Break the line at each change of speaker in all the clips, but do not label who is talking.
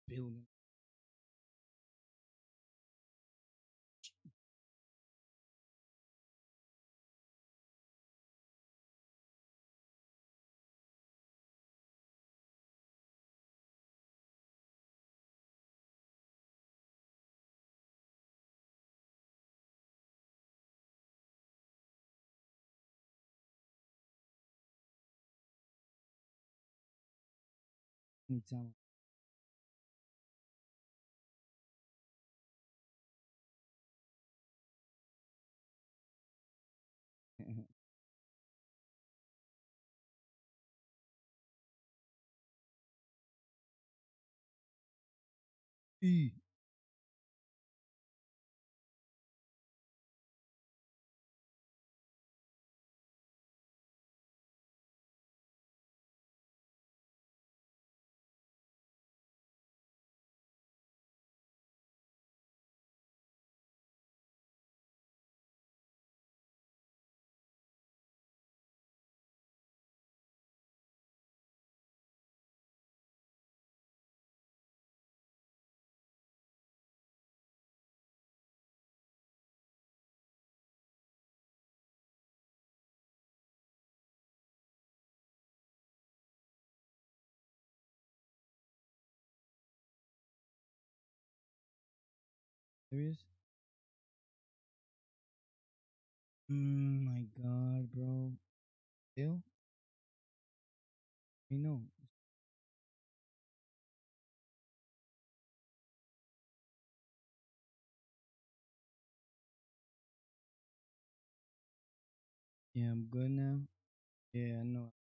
building. Anytime. E. Serious? My God, bro. Still? I know. Yeah, I'm good now. Yeah, I know.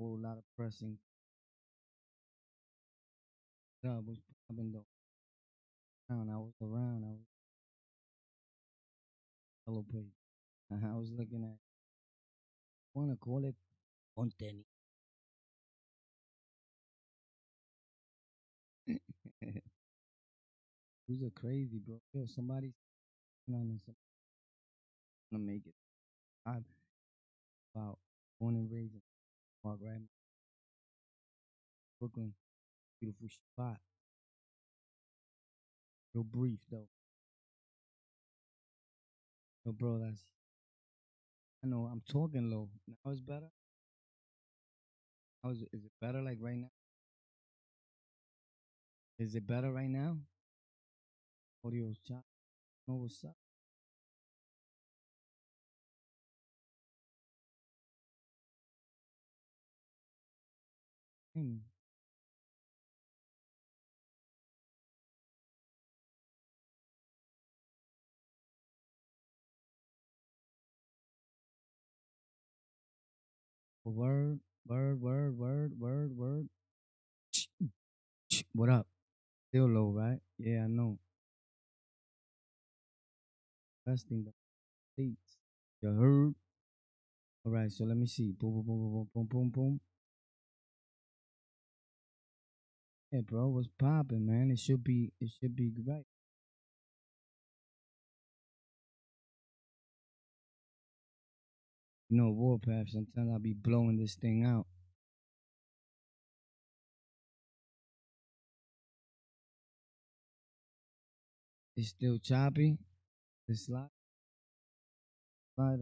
A whole lot of pressing. God was popping though. I was around. I was celebrating. I was looking at. Wanna call it content? Who's a crazy, bro? Yo, somebody's on this. Gonna make it. I'm about born and raised in Park, right? Brooklyn, beautiful spot. Real brief though. Yo, bro, that's. I know I'm talking low. Now it's better. Is it better like right now? Is it better right now? Audio's chop. Know what's up? Hey, word, word. What up? Still low, right? Yeah, I know. Testing the beats. You heard? All right, so let me see. Boom, boom, boom, boom, boom, boom, boom. Yeah, bro, what's popping, man? It should be right. You know, Warpath. Sometimes I'll be blowing this thing out. It's still choppy. The slider. I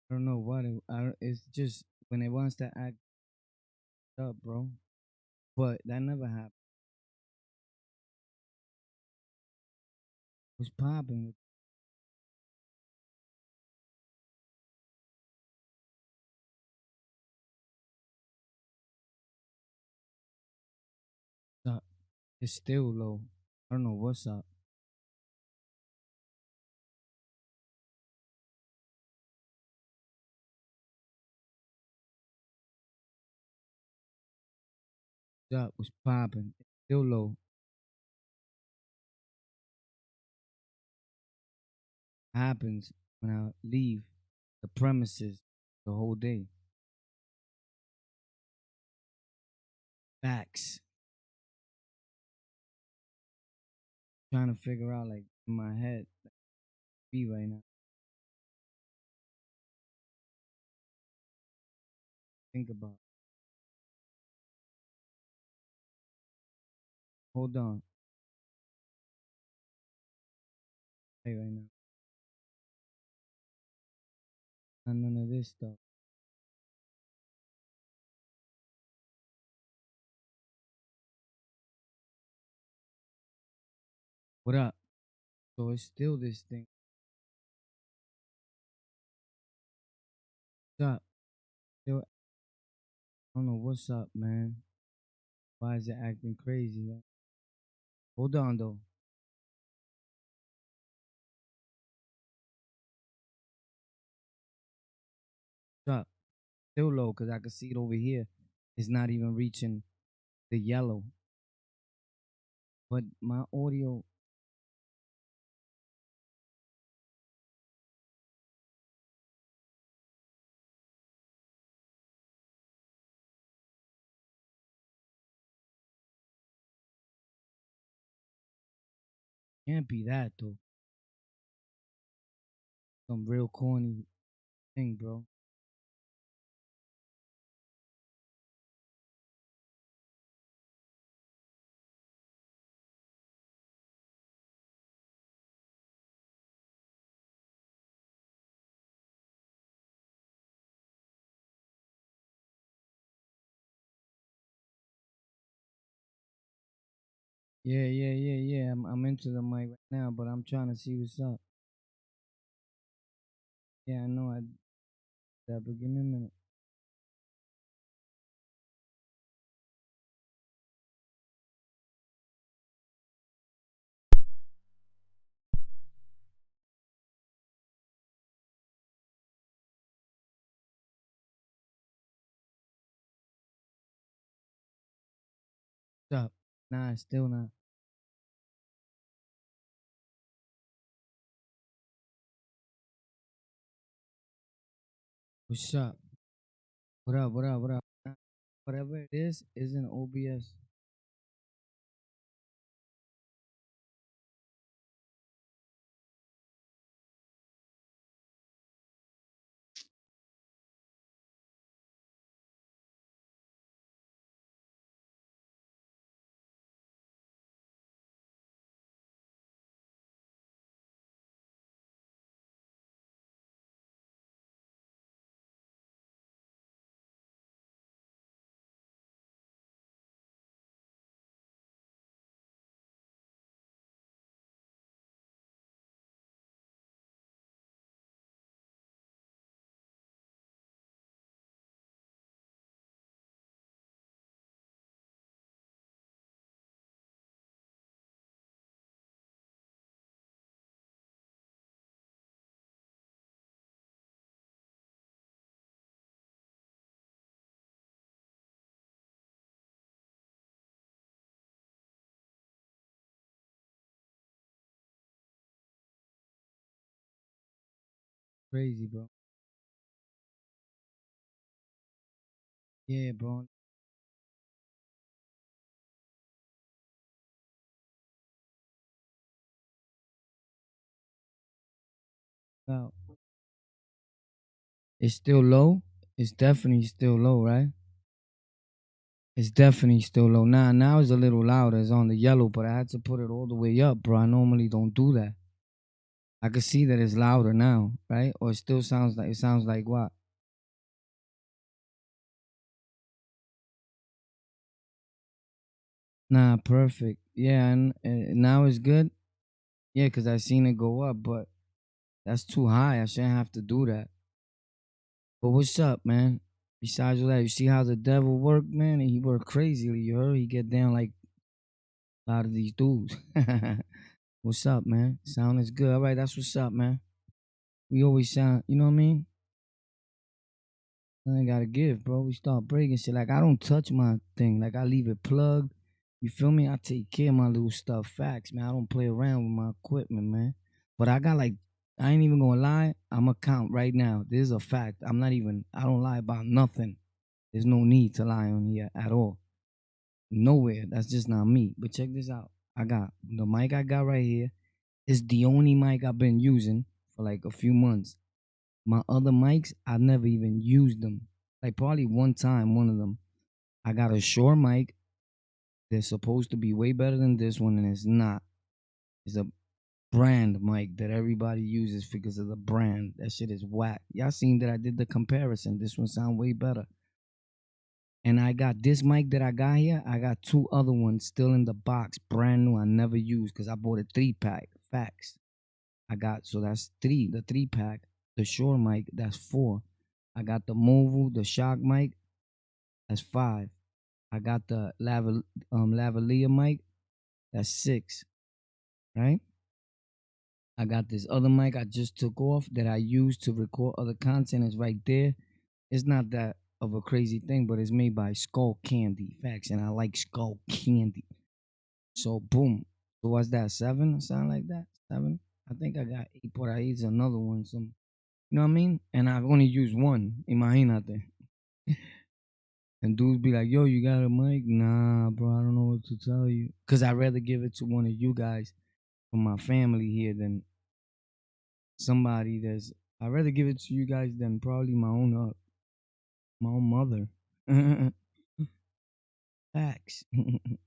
don't know what it's just when it wants to act up, bro. But that never happened. What's popping with up? It's still low. I don't know what's up. What's up? What's popping? It's still low. Happens when I leave the premises the whole day. Facts. Trying to figure out like in my head be right now. Think about it. Hold on. Hey, right now. Not none of this stuff. What up? So it's still this thing. What's up? Still, I don't know what's up, man. Why is it acting crazy? Man? Hold on, though. What's up? Still low, because I can see it over here. It's not even reaching the yellow. But my audio can't be that, though. Some real corny thing, bro. Yeah. I'm into the mic right now, but I'm trying to see what's up. Yeah, I know. But give me a minute. What's up? Nah, it's still not. What's up? What up? What up? What up? Whatever it is in OBS. Crazy, bro. Yeah, bro. Now, it's still low. It's definitely still low, right? It's definitely still low. Now it's a little louder. It's on the yellow, but I had to put it all the way up, bro. I normally don't do that. I can see that it's louder now, right? Or it still sounds like what? Nah, perfect. Yeah, and now it's good. Yeah, cause I seen it go up, but that's too high. I shouldn't have to do that. But what's up, man? Besides all that, you see how the devil work, man? And he work crazily. You heard? He get down like a lot of these dudes. What's up, man? Sound is good. All right, that's what's up, man. We always sound, you know what I mean? I gotta give, bro. We start breaking shit. Like I don't touch my thing. Like I leave it plugged. You feel me? I take care of my little stuff. Facts, man. I don't play around with my equipment, man. But I got like, I ain't even gonna lie. I'm going to count right now. This is a fact. I don't lie about nothing. There's no need to lie on here at all. Nowhere. That's just not me. But check this out. I got the mic I got right here. It's the only mic I've been using for like a few months. My other mics, I never even used them. Like probably one time, one of them, I got a Shure mic. They're supposed to be way better than this one, and it's not. It's a brand mic that everybody uses because of the brand. That shit is whack. Y'all seen that I did the comparison. This one sound way better. And I got this mic that I got here. I got two other ones still in the box, brand new. I never used because I bought a 3-pack. Facts. I got so that's three. The 3-pack. The Shure mic. That's four. I got the Movu, the shock mic. That's five. I got the lavalier mic. That's six. Right. I got this other mic I just took off that I use to record other content. It's right there. It's not that of a crazy thing, but it's made by Skull Candy. Facts, and I like Skull Candy. So boom. So what's that? 7? Sound like that? 7? I think I got 8 por ahí. It's another one. Some, you know what I mean? And I've only used one. Imagínate. And dudes be like, yo, you got a mic? Nah, bro, I don't know what to tell you. Because I'd rather give it to one of you guys from my family here than somebody that's. I'd rather give it to you guys than probably my own mother. Facts.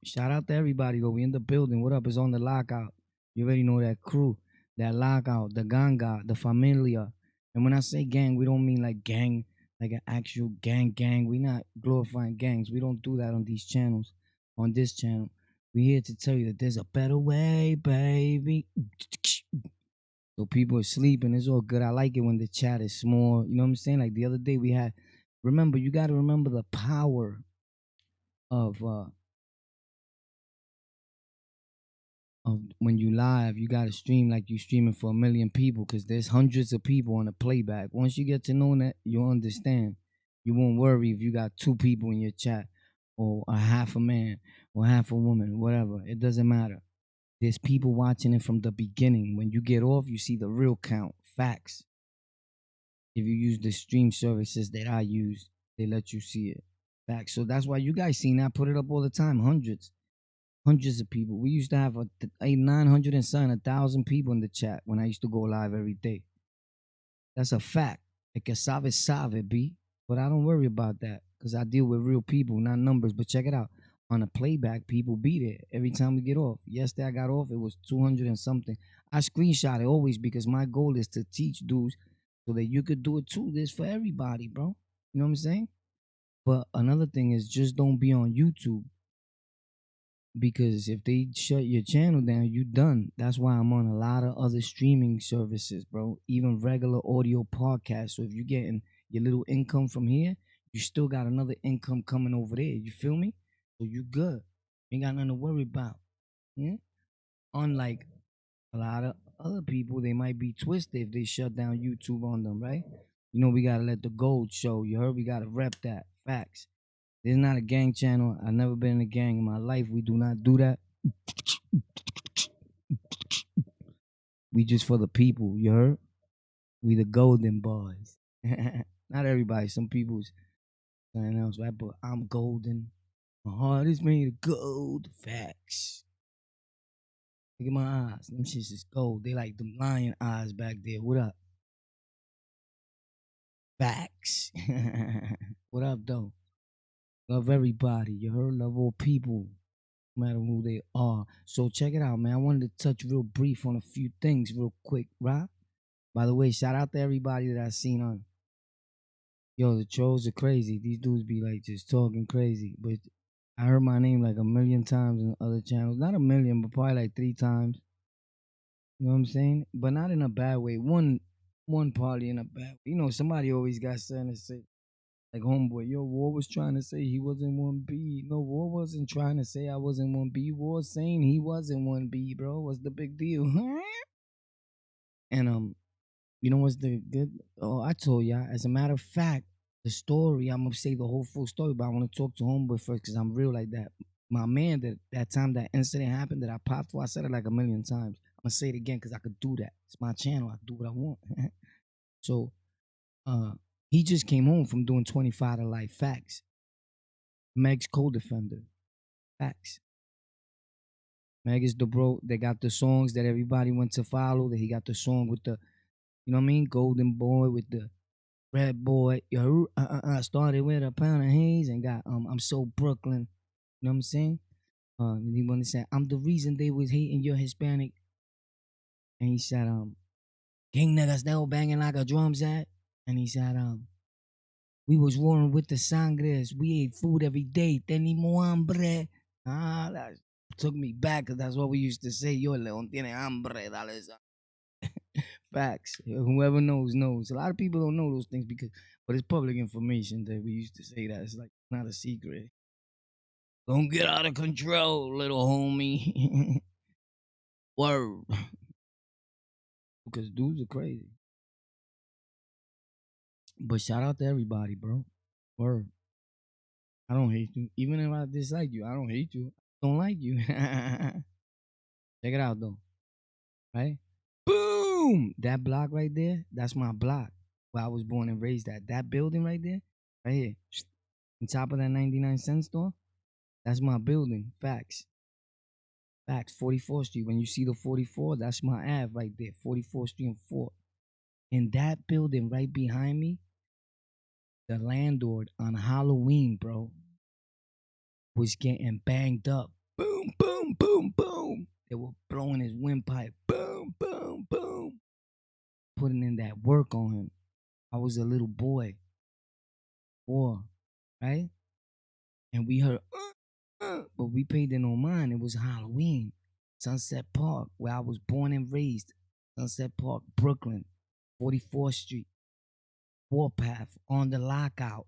Shout out to everybody though. We in the building. What up? It's on the lockout. You already know that crew, that lockout, the ganga, the familia. And when I say gang, we don't mean like gang, like an actual gang. We not glorifying gangs. We don't do that on these channels. On this channel, we here to tell you that there's a better way, baby. So people are sleeping. It's all good. I like it when the chat is small. You know what I'm saying? Like the other day we had. Remember, you got to remember the power of when you live. You got to stream like you streaming for a million people because there's hundreds of people on the playback. Once you get to know that, you'll understand. You won't worry if you got 2 people in your chat or a half a man or half a woman, whatever. It doesn't matter. There's people watching it from the beginning. When you get off, you see the real count. Facts. If you use the stream services that I use, they let you see it. Facts. So that's why you guys seen I put it up all the time. Hundreds of people. We used to have 900 and something, 1,000 people in the chat when I used to go live every day. That's a fact. El que sabe, B. But I don't worry about that because I deal with real people, not numbers. But check it out. On a playback, people be there every time we get off. Yesterday I got off, it was 200 and something. I screenshot it always because my goal is to teach dudes so that you could do it too. This for everybody, bro. You know what I'm saying? But another thing is just don't be on YouTube because if they shut your channel down, you done. That's why I'm on a lot of other streaming services, bro. Even regular audio podcasts. So if you're getting your little income from here, you still got another income coming over there. You feel me? So you good. You ain't got nothing to worry about. Yeah? Unlike a lot of other people, they might be twisted if they shut down YouTube on them, right? You know, we gotta let the gold show. You heard? We gotta rep that. Facts. This is not a gang channel. I've never been in a gang in my life. We do not do that. We just for the people, you heard? We the golden boys. Not everybody. Some people's something else, right? But I'm golden. My heart is made of gold. Facts. Look at my eyes. Them shits is gold. They like them lion eyes back there. What up? Facts. What up, though? Love everybody. You heard? Love all people, no matter who they are. So check it out, man. I wanted to touch real brief on a few things real quick, right? By the way, shout out to everybody that I seen on. Yo, the trolls are crazy. These dudes be like just talking crazy. But I heard my name like a million times in other channels. Not a million, but probably like 3 times. You know what I'm saying? But not in a bad way. One party in a bad way. You know, somebody always got something to say. Like homeboy, yo, War was trying to say he wasn't 1B. No, War wasn't trying to say I wasn't 1B. War saying he wasn't 1B, bro. What's the big deal? And you know what's the good? Oh, I told y'all. As a matter of fact, the story, I'm gonna say the whole full story, but I wanna talk to homeboy first because I'm real like that. My man, that time that incident happened that I popped for, I said it like a million times. I'm gonna say it again because I could do that. It's my channel. I do what I want. So uh he just came home from doing 25 to life. Facts. Meg's co-defender. Facts. Meg is the bro. They got the songs that everybody went to follow. That he got the song with the, you know what I mean, Golden Boy with the Red boy, yo, started with a pound of haze and got I'm so Brooklyn. You know what I'm saying? And he wanna say, I'm the reason they was hating your Hispanic. And he said, King niggas still banging like a drum set. And he said, we was warring with the sangres. We ate food every day. Tenimo hambre. That took me back because that's what we used to say. Yo, Leon tiene hambre. Dale esa. Facts. Whoever knows, knows. A lot of people don't know those things but it's public information that we used to say that. It's like not a secret. Don't get out of control, little homie. Word. Because dudes are crazy. But shout out to everybody, bro. Word. I don't hate you. Even if I dislike you, I don't hate you. I don't like you. Check it out though. Right? Boom! That block right there, that's my block where I was born and raised at. That building right there, right here, on top of that 99-cent store, that's my building. Facts. Facts. 44th Street. When you see the 44, that's my Ave right there. 44th Street and 4th. In that building right behind me, the landlord on Halloween, bro, was getting banged up. Boom, boom, boom, boom. They were blowing his windpipe. Boom, boom, boom. Putting in that work on him. I was a little boy. 4, right? And we heard, but we paid it no mind. It was Halloween. Sunset Park, where I was born and raised. Sunset Park, Brooklyn, 44th Street, Warpath, on the lockout,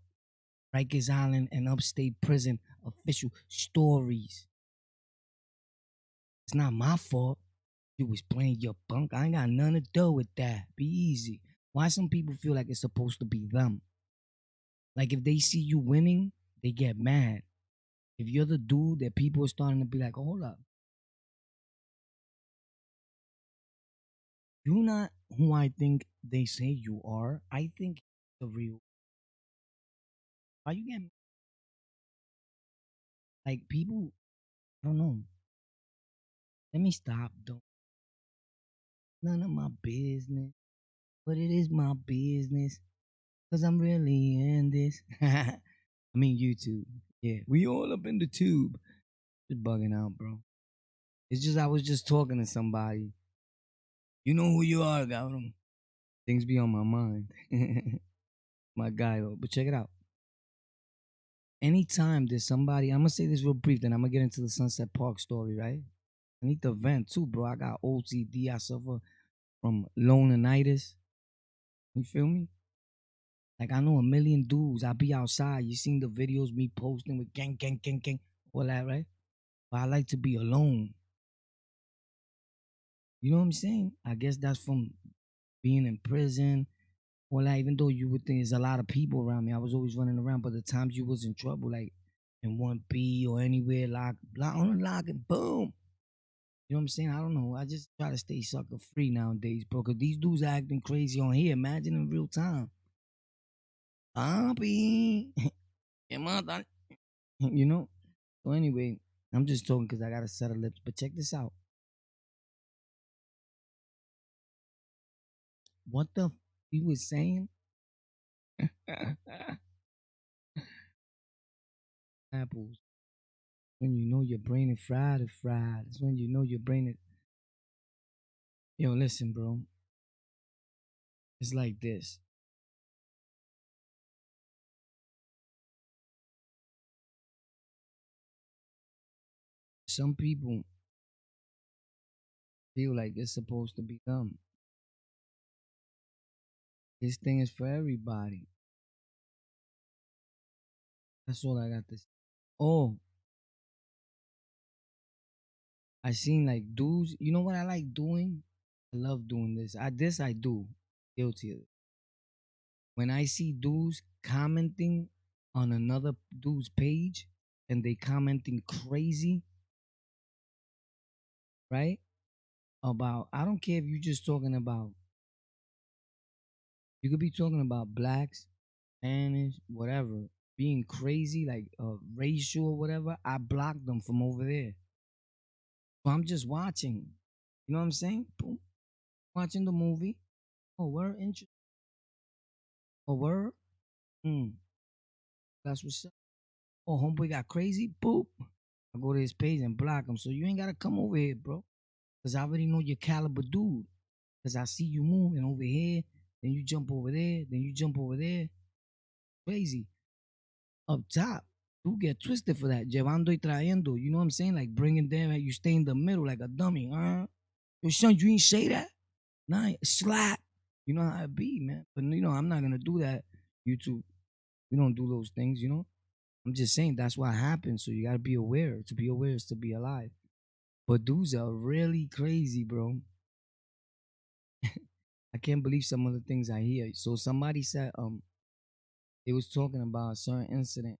Rikers Island and Upstate Prison official stories. It's not my fault. You was playing your bunk. I ain't got nothing to do with that. Be easy. Why some people feel like it's supposed to be them? Like if they see you winning, they get mad. If you're the dude that people are starting to be like, oh, hold up, you're not who I think they say you are. I think the real. Why you getting like people? I don't know. Let me stop. Don't none of my business, but it is my business because I'm really in this. I mean YouTube. Yeah, we all up in the tube. Just bugging out, bro. It's just I was just talking to somebody. You know who you are, Gautam. Things be on my mind. My guy, though. But check it out. Anytime there's somebody, I'm gonna say this real brief, then I'm gonna get into the Sunset Park story, right? I need to vent too, bro. I got OCD. I suffer from loneritis. You feel me? Like I know a million dudes. I be outside. You seen the videos me posting with gang, gang, gang, gang, all that, right? But I like to be alone. You know what I'm saying? I guess that's from being in prison. Or like, even though you would think there's a lot of people around me, I was always running around. But the times you was in trouble, like in 1B or anywhere, lock on the lock and boom. You know what I'm saying? I don't know. I just try to stay sucker free nowadays, bro. Cause these dudes are acting crazy on here. Imagine in real time. Papi. You know? So anyway, I'm just talking because I got a set of lips. But check this out. What the he was saying? Apples. When you know your brain is fried, it's fried. It's when you know your brain is. Yo, listen, bro. It's like this. Some people feel like it's supposed to be them. This thing is for everybody. That's all I got to say. Oh, I seen like dudes. You know what I like doing? I love doing this. I do. Guilty of it. When I see dudes commenting on another dude's page and they commenting crazy, right? About I don't care if you just talking about you could be talking about blacks, Spanish, whatever, being crazy, like racial or whatever. I block them from over there. So I'm just watching. You know what I'm saying? Boom. Watching the movie. Oh, we're interested. Oh, word? Mm, that's what's up. Oh, homeboy got crazy? Boop. I go to his page and block him. So you ain't gotta come over here, bro. Cause I already know your caliber dude. Cause I see you moving over here, then you jump over there, then you jump over there. Crazy. Up top. You get twisted for that. Llevando y trayendo. You know what I'm saying? Like bringing them and you stay in the middle like a dummy. Yo, son, you ain't say that? Nah, slap. You know how it be, man. But you know, I'm not gonna do that. YouTube. We don't do those things, you know? I'm just saying that's what happens. So you gotta be aware. To be aware is to be alive. But dudes are really crazy, bro. I can't believe some of the things I hear. So somebody said they was talking about a certain incident.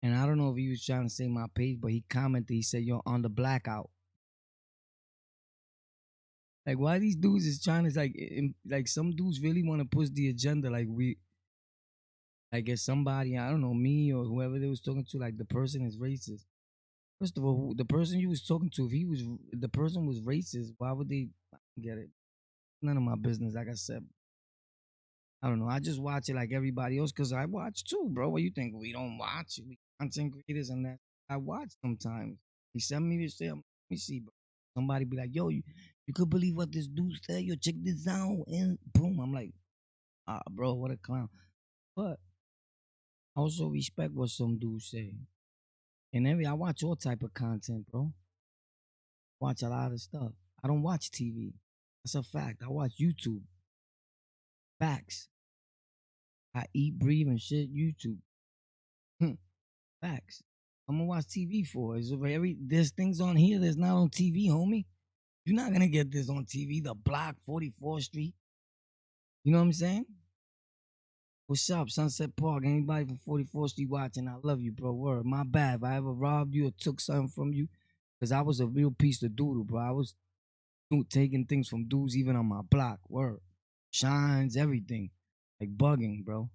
And I don't know if he was trying to say my page, but he commented, he said, yo, on the blackout. Like why these dudes is trying to like some dudes really want to push the agenda like we like if somebody, I don't know, me or whoever they was talking to, like the person is racist. First of all, the person you was talking to, if the person was racist, why would they I don't get it? None of my business, like I said. I don't know. I just watch it like everybody else because I watch too, bro. What you think? We don't watch? We content creators and that. I watch sometimes. He sent me this shit. Let me see, bro. Somebody be like, yo, you could believe what this dude said? Yo, check this out. And boom. I'm like, bro, what a clown. But I also respect what some dudes say. And I watch all type of content, bro. Watch a lot of stuff. I don't watch TV. That's a fact. I watch YouTube. Facts. I eat, breathe, and shit. YouTube. Facts. I'm gonna watch TV for. There's things on here that's not on TV, homie. You're not gonna get this on TV. The Block, 44th Street. You know what I'm saying? What's up, Sunset Park? Anybody from 44th Street watching? I love you, bro. Word. My bad. If I ever robbed you or took something from you, because I was a real piece of doodle, bro. I was taking things from dudes even on my block. Word. Shines, everything. Like bugging, bro.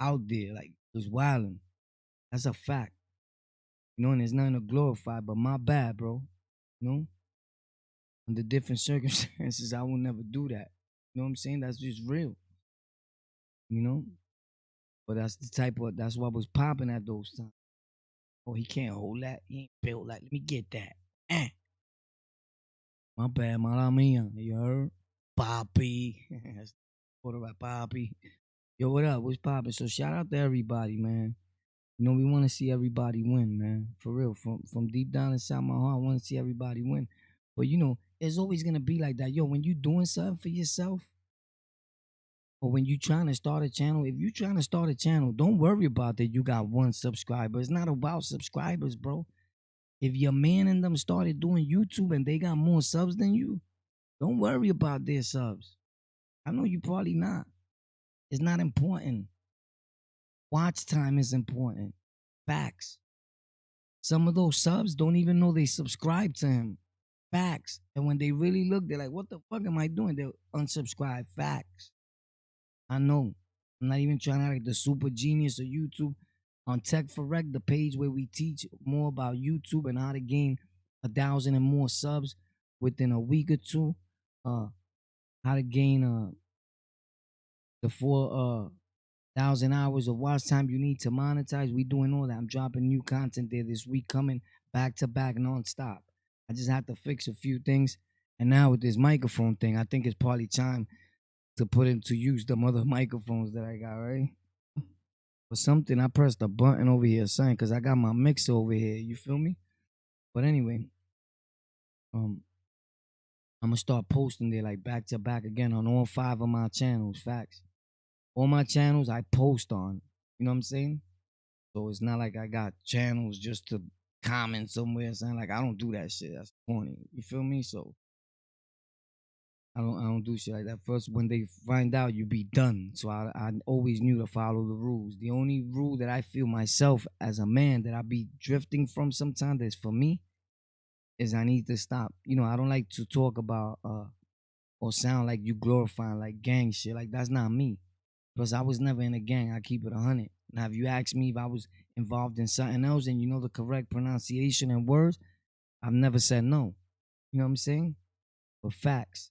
Out there. Like, just wilding. That's a fact. You know, and there's nothing to glorify, but my bad, bro. You know? Under different circumstances, I will never do that. You know what I'm saying? That's just real. You know? But that's what was popping at those times. Oh, he can't hold that. He ain't built like, let me get that. Eh. My bad, mala mia. You heard? Poppy. What about Poppy? Yo, what up? What's popping? So shout out to everybody, man. You know, we want to see everybody win, man. For real. From deep down inside my heart, I want to see everybody win. But you know, it's always gonna be like that. Yo, when you doing something for yourself, or when you trying to start a channel, if you trying to start a channel, don't worry about that you got one subscriber. It's not about subscribers, bro. If your man and them started doing YouTube and they got more subs than you, don't worry about their subs. I know you probably not. It's not important. Watch time is important. Facts. Some of those subs don't even know they subscribe to him. Facts. And when they really look, they're like, what the fuck am I doing? They'll unsubscribe. Facts. I know. I'm not even trying to like the super genius of YouTube. On Tech for Rec, the page where we teach more about YouTube and how to gain 1,000 and more subs within a week or two. How to gain the 4,000 hours of watch time you need to monetize. We doing all that. I'm dropping new content there this week, coming back to back nonstop. I just had to fix a few things, and now with this microphone thing, I think it's probably time to put into use them other microphones that I got, right? Or something. I pressed a button over here, son, because I got my mixer over here. You feel me? But anyway, um, I'm gonna start posting there like back to back again on all 5 of my channels. Facts. All my channels I post on. You know what I'm saying? So it's not like I got channels just to comment somewhere saying like I don't do that shit. That's corny. You feel me? So I don't do shit like that. First, when they find out, you be done. So I always knew to follow the rules. The only rule that I feel myself as a man that I be drifting from sometimes that's for me is I need to stop. You know, I don't like to talk about or sound like you glorifying like gang shit. Like that's not me. Because I was never in a gang. I keep it 100. Now, if you ask me if I was involved in something else and you know the correct pronunciation and words, I've never said no. You know what I'm saying? But facts.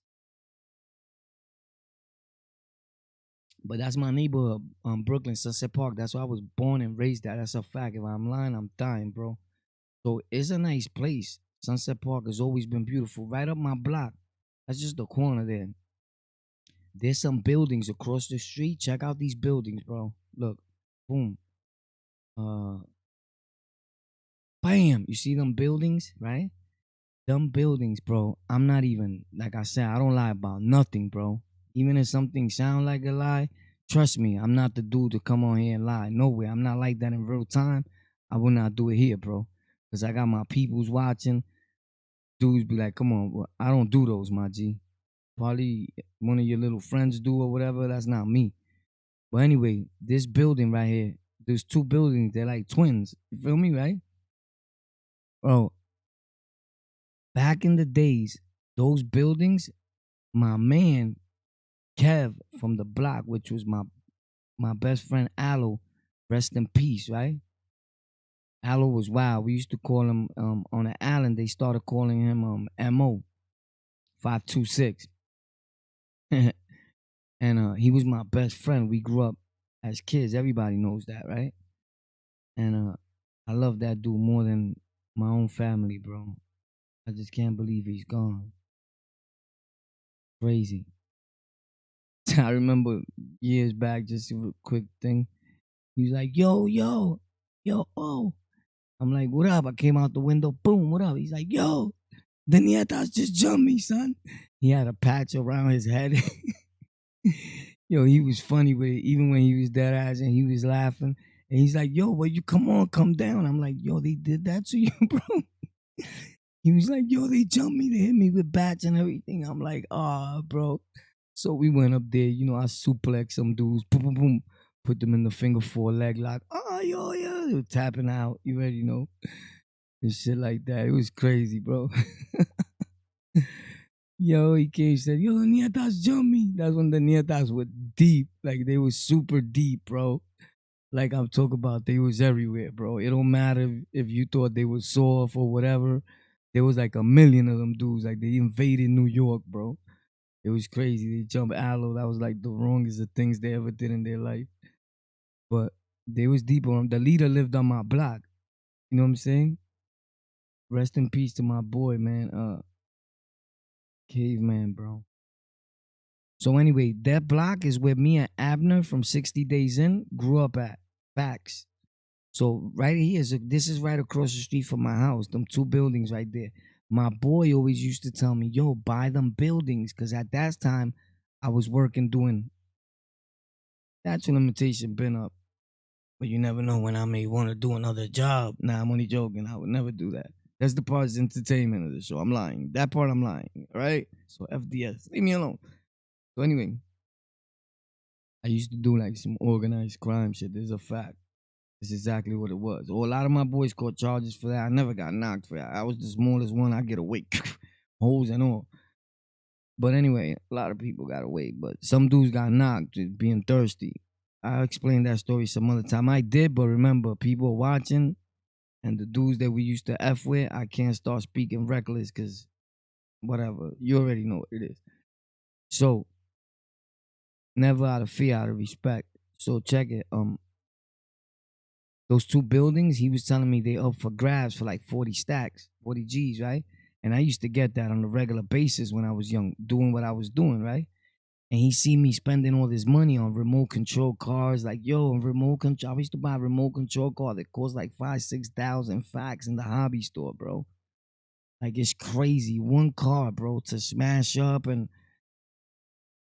But that's my neighborhood, Brooklyn, Sunset Park. That's where I was born and raised at. That's a fact. If I'm lying, I'm dying, bro. So it's a nice place. Sunset Park has always been beautiful. Right up my block. That's just the corner there. There's some buildings across the street. Check out these buildings, bro. Look, boom. Uh, bam. You see them buildings, right? Them buildings, bro. I'm not even like I said. I don't lie about nothing, bro. Even if something sound like a lie, trust me, I'm not the dude to come on here and lie. No way. I'm not like that in real time. I will not do it here, bro. Cause I got my peoples watching. Dudes be like, "Come on, bro. I don't do those, my G. Probably one of your little friends do or whatever. That's not me." But anyway, this building right here, there's two buildings. They're like twins. You feel me, right? Bro, back in the days, those buildings, my man Kev from the block, which was my best friend Aloe, rest in peace, right? Aloe was wild. We used to call him on the island. They started calling him Mo 526, and he was my best friend. We grew up as kids. Everybody knows that, right? And I love that dude more than my own family, bro. I just can't believe he's gone. Crazy. I remember years back, just a quick thing. He was like, "Yo, yo, yo, oh." I'm like, "What up?" I came out the window. Boom, what up? He's like, "Yo, the Nietas just jumped me, son." He had a patch around his head. Yo, he was funny with it, even when he was dead ass and he was laughing. And he's like, "Yo, well, you come on, come down." I'm like, "Yo, they did that to you, bro." He was like, "Yo, they jumped me, they hit me with bats and everything." I'm like, "Ah, bro." So we went up there, I suplex some dudes, boom, boom, boom, put them in the finger four leg lock. Oh, yo, yo, they were tapping out. You already know, and shit like that. It was crazy, bro. Yo, he came said, "Yo, the Nietas jumped me." That's when the Nietas were deep, like they were super deep, bro. Like I'm talking about, they was everywhere, bro. It don't matter if you thought they was soft or whatever. There was like a million of them dudes. Like they invaded New York, bro. It was crazy. They jumped Aloe. That was like the wrongest of things they ever did in their life. But they was deep on him. The leader lived on my block. You know what I'm saying? Rest in peace to my boy, man. Caveman, bro. So anyway, that block is where me and Abner from 60 Days In grew up at. Facts. So right here is this is right across the street from my house. Them two buildings right there. My boy always used to tell me, "Yo, buy them buildings," because at that time I was working doing statute limitation been up. But you never know when I may want to do another job. Nah, I'm only joking. I would never do that. That's the part of entertainment of the show. I'm lying. That part I'm lying. Right? So FDS. Leave me alone. So anyway, I used to do like some organized crime shit. This is a fact. It's exactly what it was. Or a lot of my boys caught charges for that. I never got knocked for that. I was the smallest one. I get away. Holes and all. But anyway, a lot of people got away. But some dudes got knocked just being thirsty. I'll explain that story some other time. I did, but remember, people are watching. And the dudes that we used to F with, I can't start speaking reckless because whatever. You already know what it is. So never out of fear, out of respect. So check it. Those two buildings, he was telling me they up for grabs for like 40 stacks, 40 G's, right? And I used to get that on a regular basis when I was young, doing what I was doing, right? And he see me spending all this money on remote control cars. Like, yo, remote control. I used to buy a remote control car that cost like 5,000, 6,000 facts in the hobby store, bro. Like it's crazy. One car, bro, to smash up and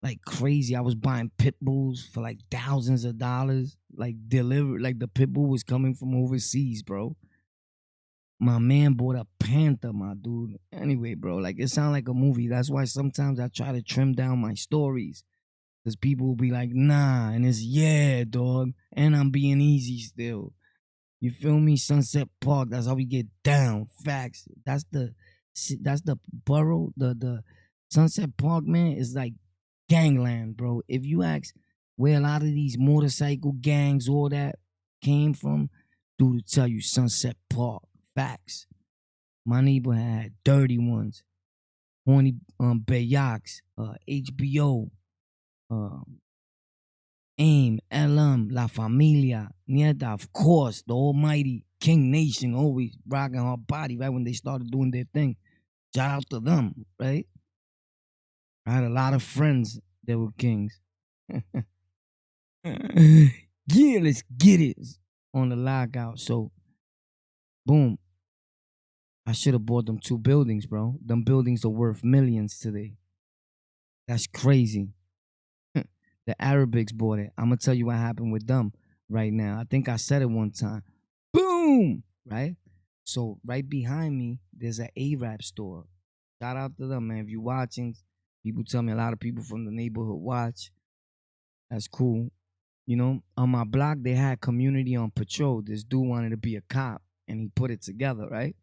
like crazy. I was buying pit bulls for like thousands of dollars. Like delivered, like the pit bull was coming from overseas, bro. My man bought a panther, my dude. Anyway, bro, like it sounds like a movie. That's why sometimes I try to trim down my stories. Cause people will be like, nah, and it's yeah, dog. And I'm being easy still. You feel me? Sunset Park. That's how we get down. Facts. That's the borough. The Sunset Park, man, is like gangland, bro. If you ask where a lot of these motorcycle gangs, all that came from, dude will tell you Sunset Park. Facts. My neighbor had dirty ones, horny Bayaks, HBO, AIM, LM, La Familia, Nieta, of course, the almighty King Nation always rocking her body right when they started doing their thing. Shout out to them, right? I had a lot of friends that were kings. Yeah, let's get it on the lockout. So, boom. I should have bought them 2 buildings, bro. Them buildings are worth millions today. That's crazy. The Arabics bought it. I'm gonna tell you what happened with them right now. I think I said it one time. Boom! Right? So right behind me, there's an Arab store. Shout out to them, man. If you're watching, people tell me a lot of people from the neighborhood watch. That's cool. You know, on my block, they had community on patrol. This dude wanted to be a cop, and he put it together, right?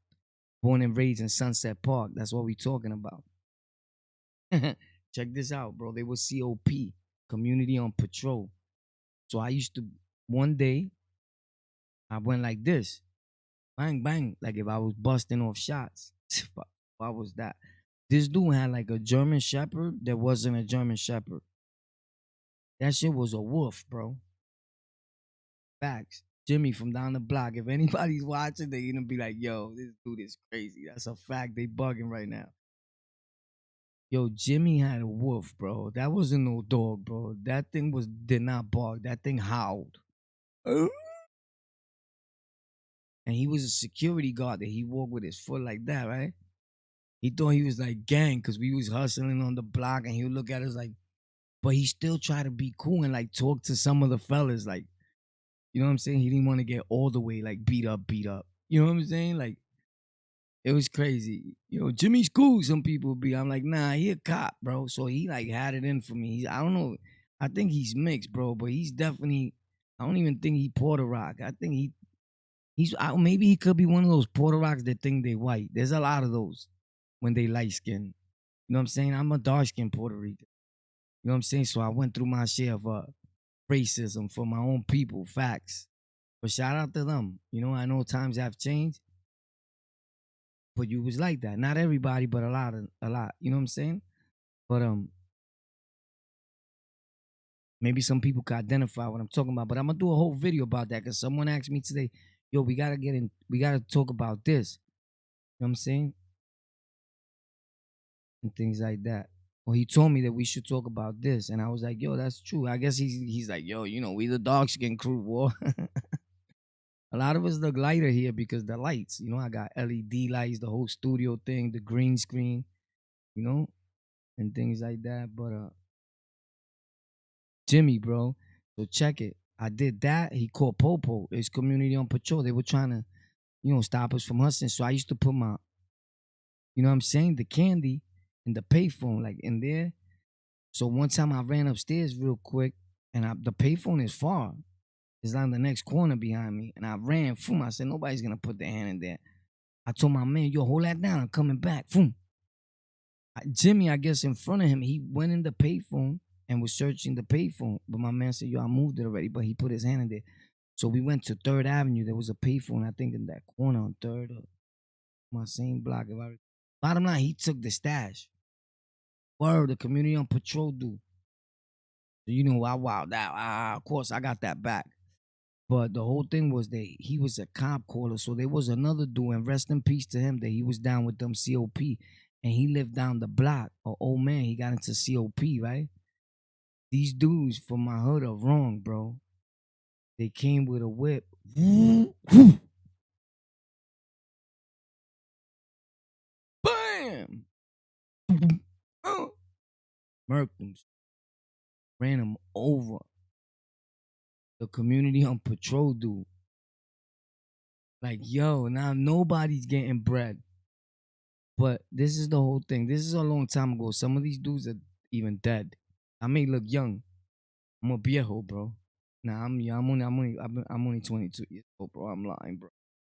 Born and raised in Sunset Park. That's what we talking about. Check this out, bro. They were COP, community on patrol. So I used to, one day, I went like this, bang, bang, like if I was busting off shots. What was that? This dude had like a German Shepherd that wasn't a German Shepherd. That shit was a wolf, bro. Facts. Jimmy from down the block. If anybody's watching, they gonna be like, yo, this dude is crazy. That's a fact. They bugging right now. Yo, Jimmy had a wolf, bro. That wasn't no dog, bro. That thing did not bark. That thing howled. And he was a security guard that he walked with his foot like that, right? He thought he was like gang because we was hustling on the block and he would look at us like, but he still tried to be cool and like talk to some of the fellas. Like, you know what I'm saying? He didn't want to get all the way like beat up, beat up. You know what I'm saying? Like, it was crazy. You know, Jimmy's cool. Some people be. I'm like, nah, he a cop, bro. So he like had it in for me. I don't know. I think he's mixed, bro. But he's definitely. I don't even think he Puerto Rock. I think maybe he could be one of those Puerto Rocks that think they white. There's a lot of those when they light skin. You know what I'm saying? I'm a dark skinned Puerto Rican. You know what I'm saying? So I went through my share of racism for my own people. Facts. But shout out to them. You know, I know times have changed, but you was like that. Not everybody, but a lot. You know what I'm saying? But maybe some people can identify what I'm talking about. But I'm gonna do a whole video about that because someone asked me today, yo, we gotta talk about this. You know what I'm saying? And things like that. Well, he told me that we should talk about this, and I was like, yo, that's true. I guess he's like, yo, you know, we the dog skin crew, boy. A lot of us look lighter here because the lights. You know, I got LED lights, the whole studio thing, the green screen, you know, and things like that. But Jimmy, bro. So check it. I did that. He called Popo. It's community on patrol. They were trying to, you know, stop us from hustling. So I used to put my, you know what I'm saying, the candy in the payphone, like in there. So one time I ran upstairs real quick, and the payphone is far. It's on the next corner behind me. And I ran, boom. I said, nobody's gonna put their hand in there. I told my man, yo, hold that down. I'm coming back. Boom. Jimmy, I guess in front of him, he went in the payphone and was searching the payphone. But my man said, yo, I moved it already. But he put his hand in there. So we went to 3rd Avenue. There was a payphone, I think, in that corner on 3rd or my same block. Bottom line, he took the stash. Word, the community on patrol dude. So, you know, I wowed out. Of course, I got that back. But the whole thing was that he was a cop caller. So there was another dude, and rest in peace to him, that he was down with them COP. And he lived down the block. An old man, he got into COP, right? These dudes from my hood are wrong, bro. They came with a whip. Bam! Murked them. Ran them over. The community on patrol dude. Like, yo, now nobody's getting bread. But this is the whole thing. This is a long time ago. Some of these dudes are even dead. I may look young. I'm a viejo, bro. Nah, I'm young. I'm only 22 years old, bro. I'm lying, bro.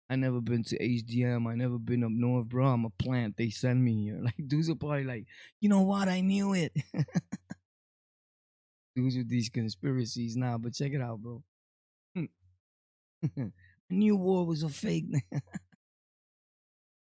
I never been to HDM. I never been up north, bro. I'm a plant. They send me here. Like, dudes are probably like, you know what? I knew it. Dudes with these conspiracies now, but check it out, bro. I knew war was a fake.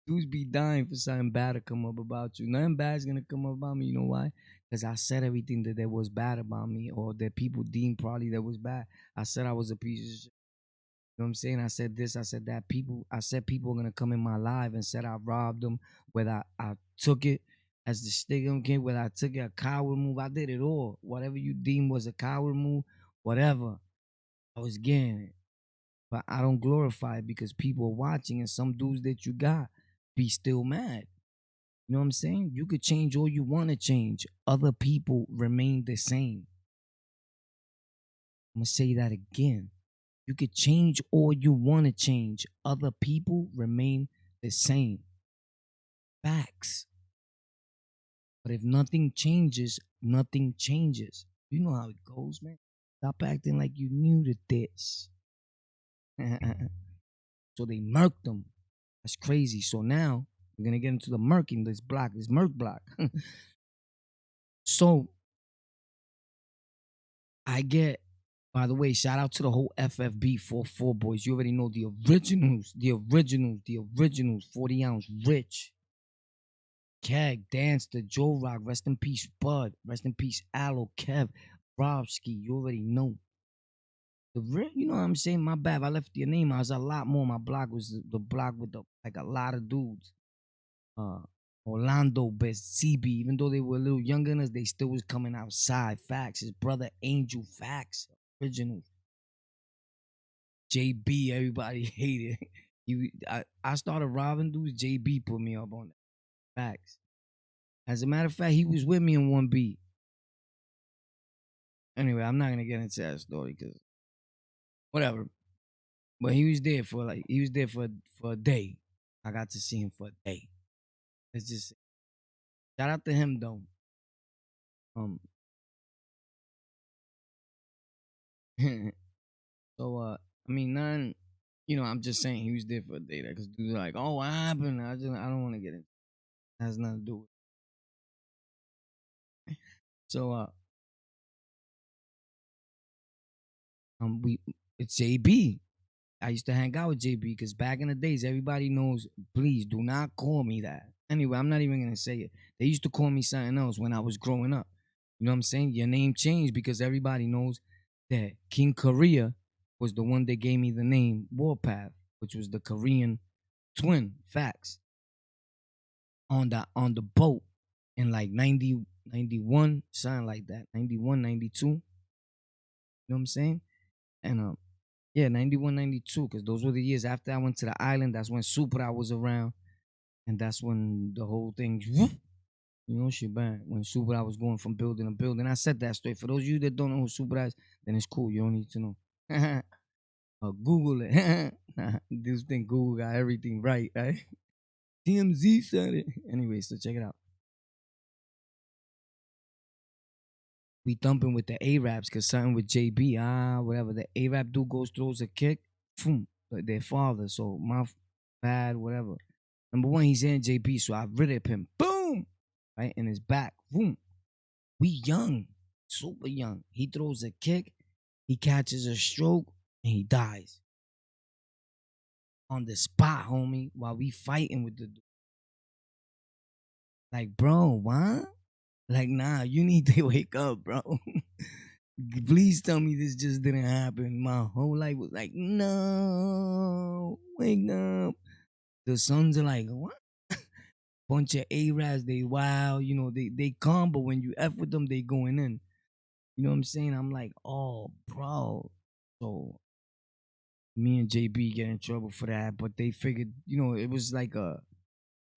Dudes be dying for something bad to come up about you. Nothing bad's gonna come up about me. You know why? Because I said everything that there was bad about me, or that people deemed probably that was bad. I said I was a piece of shit. You know what I'm saying? I said this, I said that. I said people are gonna come in my life and said I robbed them, whether I took it as the stigma came, whether I took it a coward move. I did it all. Whatever you deem was a coward move, whatever. I was getting it. But I don't glorify it because people are watching, and some dudes that you got be still mad. You know what I'm saying? You could change all you want to change. Other people remain the same. I'm going to say that again. You could change all you want to change. Other people remain the same. Facts. But if nothing changes, nothing changes. You know how it goes, man. Stop acting like you new to this. So they murked them. That's crazy. So now we're gonna get into the murking, this murk block. So I get, by the way, shout out to the whole FFB 44 boys. You already know the originals, the originals, the originals. 40 ounce Rich, Keg, Dance, the Joe Rock, rest in peace, Bud, rest in peace, Aloe, Kev, Robski. You already know. You know what I'm saying? My bad. I left your name. I was a lot more. My block was the block with like a lot of dudes. uh Orlando, Best CB, even though they were a little younger than us, they still was coming outside. Facts. His brother Angel, Facts, original. JB, everybody hated. I started robbing dudes. JB put me up on that. Facts. As a matter of fact, he was with me in 1B. Anyway, I'm not gonna get into that story because whatever. But he was there for a day. I got to see him for a day. Let's just shout out to him though. Um So I mean, none. You know, I'm just saying he was there for a day. Because dudes are like, oh, what happened? I don't want to get it. It has nothing to do with it. So we it's JB. I used to hang out with JB because back in the days, everybody knows. Please do not call me that. Anyway, I'm not even gonna say it. They used to call me something else when I was growing up. You know what I'm saying? Your name changed because everybody knows that King Korea was the one that gave me the name Warpath, which was the Korean twin. Facts. On the boat in like 90 91, something like that. 91, 92. You know what I'm saying? And yeah, 91, 92, because those were the years after I went to the island. That's when Supra was around. And that's when the whole thing, you know, shit bang. When Supra was going from building to building. I said that straight. For those of you that don't know who Supra is, then it's cool. You don't need to know. Google it. This thing Google got everything right, right? TMZ said it. Anyway, so check it out. We thumping with the Arabs because something with JB, whatever. The Arab dude throws a kick, boom, their father. So my bad, whatever. Number one, he's in JB, so I rip him, boom, right in his back, boom. We young, super young. He throws a kick, he catches a stroke, and he dies on the spot, homie. While we fighting with the like, bro, what? Like, nah, you need to wake up, bro. Please tell me this just didn't happen. My whole life was like, no, wake up. The sons are like, what? Bunch of Arabs, they wild, you know, they calm, but when you F with them, they going in. You know what I'm saying? I'm like, oh, bro. So me and JB get in trouble for that, but they figured, you know, it was like a,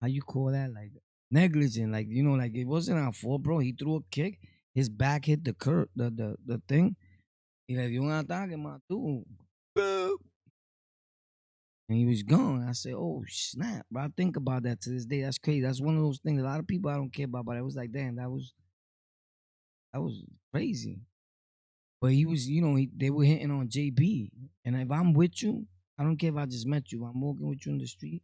how you call that? Like negligent. Like, you know, like it wasn't our fault, bro. He threw a kick, his back hit the curb, the thing. Y le dio un ataque, mató. Boop. And he was gone. I said, oh, snap, bro. I think about that to this day. That's crazy. That's one of those things a lot of people I don't care about, but I was like, damn, that was crazy. But he was, you know, they were hitting on JB. And if I'm with you, I don't care if I just met you. I'm walking with you in the street.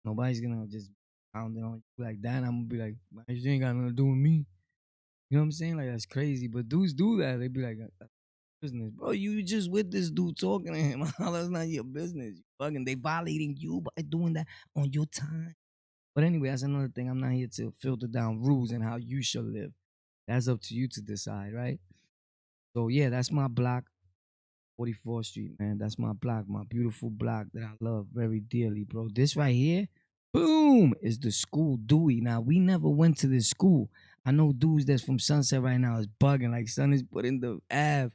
Nobody's gonna just pound it on you like that. And I'm gonna be like, man, you ain't got nothing to do with me. You know what I'm saying? Like, that's crazy. But dudes do that. They be like, business, bro. You just with this dude talking to him. That's not your business. You fucking, they violating you by doing that on your time. But anyway, that's another thing. I'm not here to filter down rules and how you should live. That's up to you to decide, right? So yeah, that's my block, 44th Street, man. That's my block, my beautiful block that I love very dearly, bro. This right here, boom, is the school Dewey. Now we never went to this school. I know dudes that's from Sunset right now is bugging, like son is putting the Ave.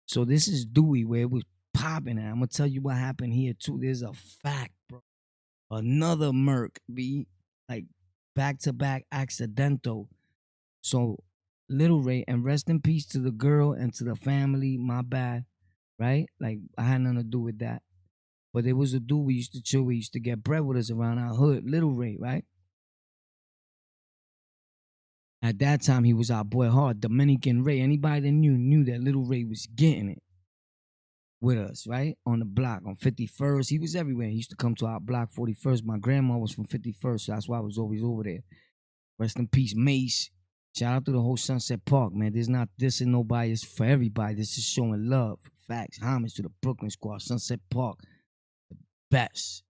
So this is Dewey where it was popping at. I'm gonna tell you what happened here too. There's a fact, bro. Another murk, be like back to back accidental. So Little Ray, and rest in peace to the girl and to the family. My bad, right? Like I had nothing to do with that. But there was a dude we used to chill. We used to get bread with us around our hood, Little Ray, right? At that time, he was our boy hard, Dominican Ray. Anybody that knew that Little Ray was getting it with us, right? On the block, on 51st. He was everywhere. He used to come to our block, 41st. My grandma was from 51st, so that's why I was always over there. Rest in peace, Mace. Shout out to the whole Sunset Park, man. There's not this and nobody. It's for everybody. This is showing love. Facts. Homage to the Brooklyn Squad. Sunset Park. Best.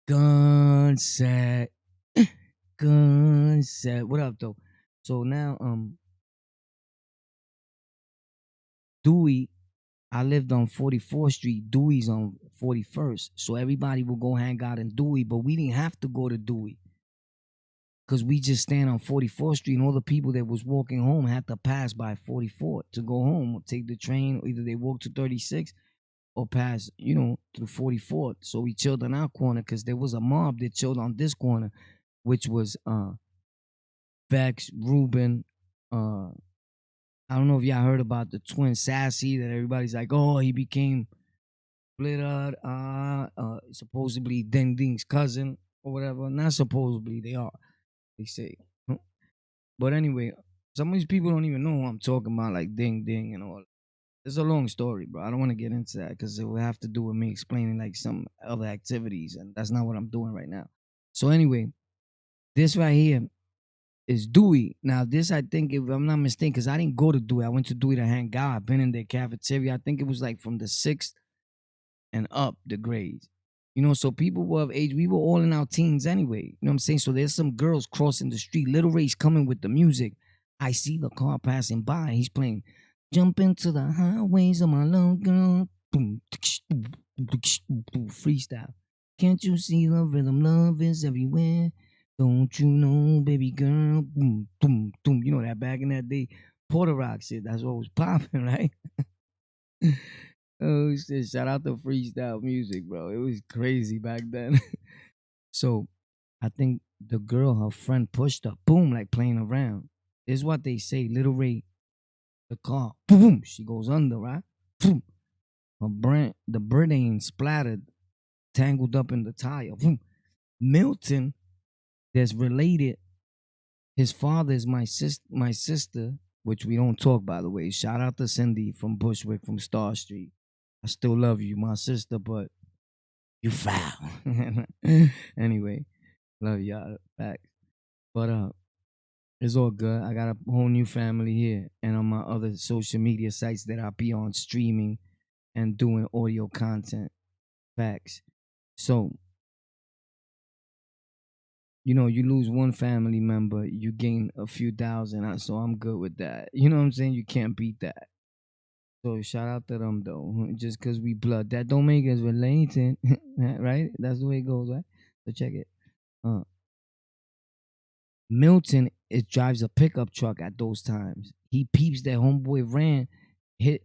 Gunset. Gunset. What up, though? So now, Dewey, I lived on 44th Street. Dewey's on 41st. So everybody would go hang out in Dewey, but we didn't have to go to Dewey. Because we just stand on 44th Street, and all the people that was walking home had to pass by 44th to go home or take the train. Or either they walk to 36 or pass, through 44th. So we chilled on our corner because there was a mob that chilled on this corner, which was Vex, Ruben. I don't know if y'all heard about the twin Sassy that everybody's like, oh, he became Blitter, supposedly Ding Ding's cousin or whatever. Not supposedly, they are. They say. But anyway, some of these people don't even know who I'm talking about, like Ding Ding and all. It's a long story, bro. I don't want to get into that because it will have to do with me explaining like some other activities, and that's not what I'm doing right now. So anyway, this right here is Dewey. Now, this I think, if I'm not mistaken, because I didn't go to Dewey. I went to Dewey to hang out. I've been in their cafeteria. I think it was like from the 6th and up the grades. So people were of age. We were all in our teens anyway. You know what I'm saying? So there's some girls crossing the street. Little Ray's coming with the music. I see the car passing by. He's playing Jump Into the Highways of My Love Girl. Boom, freestyle. Can't you see the rhythm? Love is everywhere. Don't you know, baby girl? Boom, boom, boom. You know that back in that day, Porter Rock shit. That's what was popping, right? Oh shit! Shout out to freestyle music, bro. It was crazy back then. So, I think the girl, her friend, pushed her. Boom, like playing around. This is what they say. Little Ray, the car, boom, she goes under, right? Boom. The brain splattered, tangled up in the tire. Boom. Milton, that's related. His father is my sister, which we don't talk, by the way. Shout out to Cindy from Bushwick, from Star Street. I still love you, my sister, but you foul. Anyway, love y'all back. But it's all good. I got a whole new family here, and on my other social media sites that I'll be on streaming and doing audio content. Facts. So, you lose one family member, you gain a few thousand. So I'm good with that. You know what I'm saying? You can't beat that. So shout out to them though. Just cause we blood, that don't make us related, right? That's the way it goes, right? So check it. Milton, it drives a pickup truck at those times. He peeps that homeboy ran, hit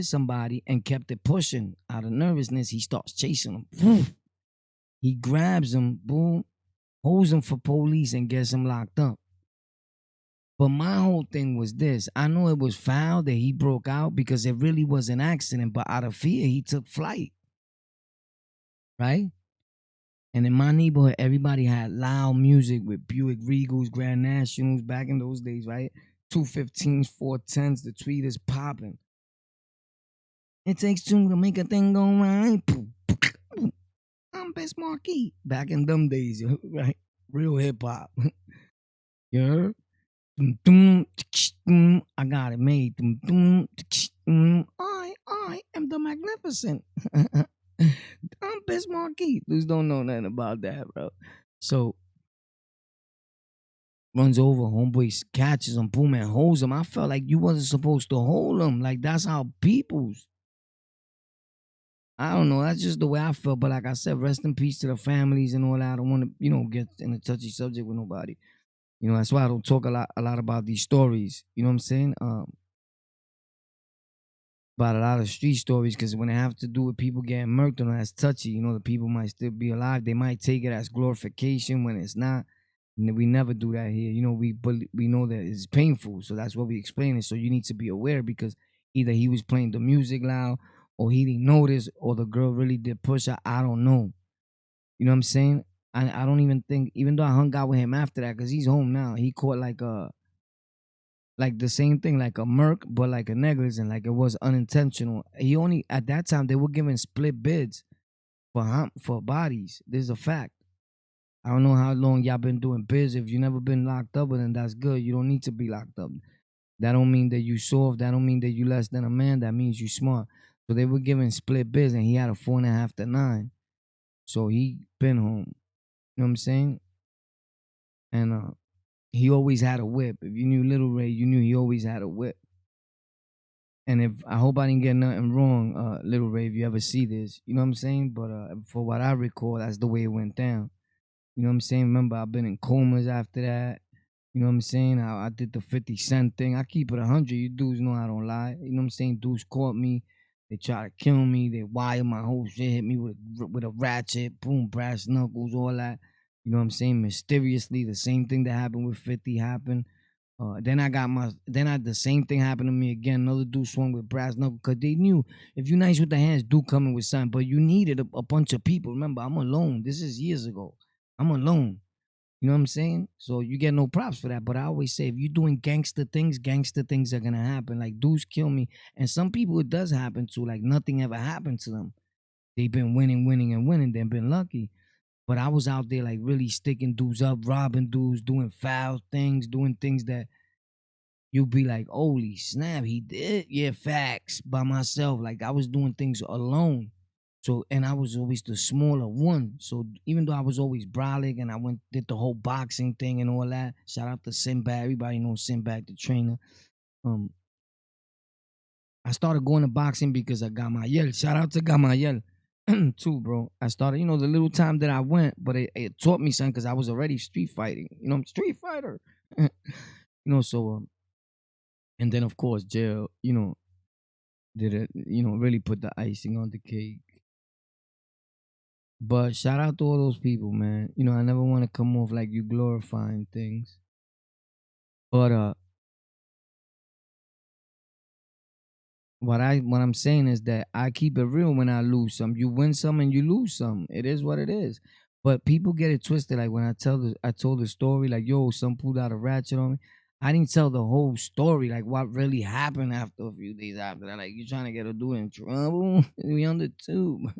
somebody and kept it pushing. Out of nervousness, he starts chasing him. He grabs him, boom, holds him for police and gets him locked up. But my whole thing was this. I know it was foul that he broke out because it really was an accident, but out of fear, he took flight. Right? And in my neighborhood, everybody had loud music with Buick Regals, Grand Nationals back in those days, right? 215s, 410s, the tweet is popping. It takes two to make a thing go right. I'm Best Marquee. Back in them days, right? Real hip hop. You heard? I got it made. I am the magnificent. I'm Bismarck. Dudes don't know nothing about that, bro. So runs over, homeboy catches him, boom, and holds him. I felt like you wasn't supposed to hold him. Like that's how people's. I don't know. That's just the way I felt. But like I said, rest in peace to the families and all that. I don't want to, get in a touchy subject with nobody. That's why I don't talk a lot about these stories. You know what I'm saying? About a lot of street stories, because when they have to do with people getting murked, that's touchy. The people might still be alive. They might take it as glorification when it's not. We never do that here. We know that it's painful, so that's what we explain it. So you need to be aware, because either he was playing the music loud, or he didn't notice, or the girl really did push her. I don't know. You know what I'm saying? I don't even think, even though I hung out with him after that, because he's home now. He caught like the same thing, like a murk, but like a negligent, like it was unintentional. He only at that time they were giving split bids for bodies. This is a fact. I don't know how long y'all been doing biz. If you never been locked up, then that's good. You don't need to be locked up. That don't mean that you soft. That don't mean that you less than a man. That means you smart. So they were giving split bids, and he had a 4.5 to 9. So he been home. You know what I'm saying? And he always had a whip. If you knew Little Ray, you knew he always had a whip. And if I hope I didn't get nothing wrong, Little Ray, if you ever see this, you know what I'm saying? But for what I recall, that's the way it went down. You know what I'm saying? Remember, I've been in comas after that. You know what I'm saying? I did the 50 Cent thing. I keep it 100. You dudes know I don't lie. You know what I'm saying? Dudes caught me. They try to kill me. They wire my whole shit, hit me with a ratchet, boom, brass knuckles, all that. You know what I'm saying? Mysteriously, the same thing that happened with 50 happened. The same thing happened to me again. Another dude swung with brass knuckles, because they knew if you nice with the hands, do coming with something. But you needed a bunch of people. Remember, I'm alone. This is years ago. I'm alone. You know what I'm saying? So you get no props for that. But I always say, if you're doing gangster things are gonna happen. Like dudes kill me, and some people it does happen to. Like nothing ever happened to them. They've been winning, and winning. They've been lucky. But I was out there like really sticking dudes up, robbing dudes, doing foul things, doing things that you'd be like, holy snap, he did. Yeah, facts, by myself. Like I was doing things alone. So, and I was always the smaller one. So even though I was always brolic, and I did the whole boxing thing and all that. Shout out to Sinbad. Everybody knows Sinbad, the trainer. Um, I started going to boxing because of Gamayel. Shout out to Gamayel too, bro. I started, the little time that I went, but it taught me something, because I was already street fighting. I'm a street fighter. So and then of course jail, did it, really put the icing on the cake. But shout out to all those people, man. I never want to come off like you glorifying things. But what I'm saying is that I keep it real when I lose some. You win some and you lose some. It is what it is. But people get it twisted. Like when I told the story, like, yo, some pulled out a ratchet on me. I didn't tell the whole story, like what really happened after a few days after that. Like, you trying to get a dude in trouble? We on the tube.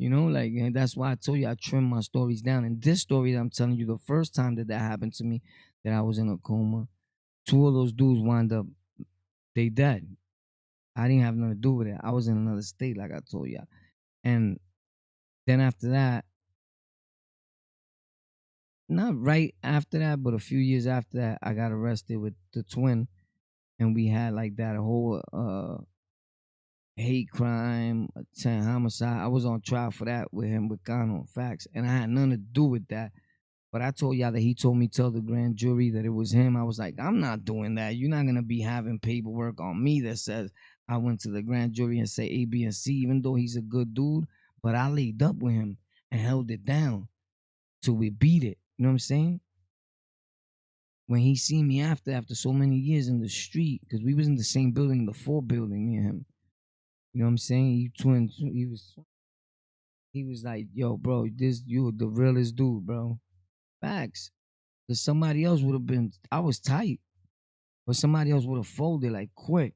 Like, and that's why I told you I trimmed my stories down. And this story that I'm telling you, the first time that happened to me, that I was in a coma, two of those dudes wound up, they dead. I didn't have nothing to do with it. I was in another state, like I told you. And then after that, not right after that, but a few years after that, I got arrested with the twin, and we had like that whole hate crime, attempt homicide. I was on trial for that with him with Gano Facts, and I had nothing to do with that. But I told y'all that he told me tell the grand jury that it was him. I was like, I'm not doing that. You're not gonna be having paperwork on me that says I went to the grand jury and say A, B, and C, even though he's a good dude. But I laid up with him and held it down till we beat it. You know what I'm saying? When he seen me after so many years in the street, because we was in the same building, the 4 building, me and him. You know what I'm saying? He twins. He was like, yo, bro, you the realest dude, bro. Facts. Cause somebody else would have been. I was tight, but somebody else would have folded like quick.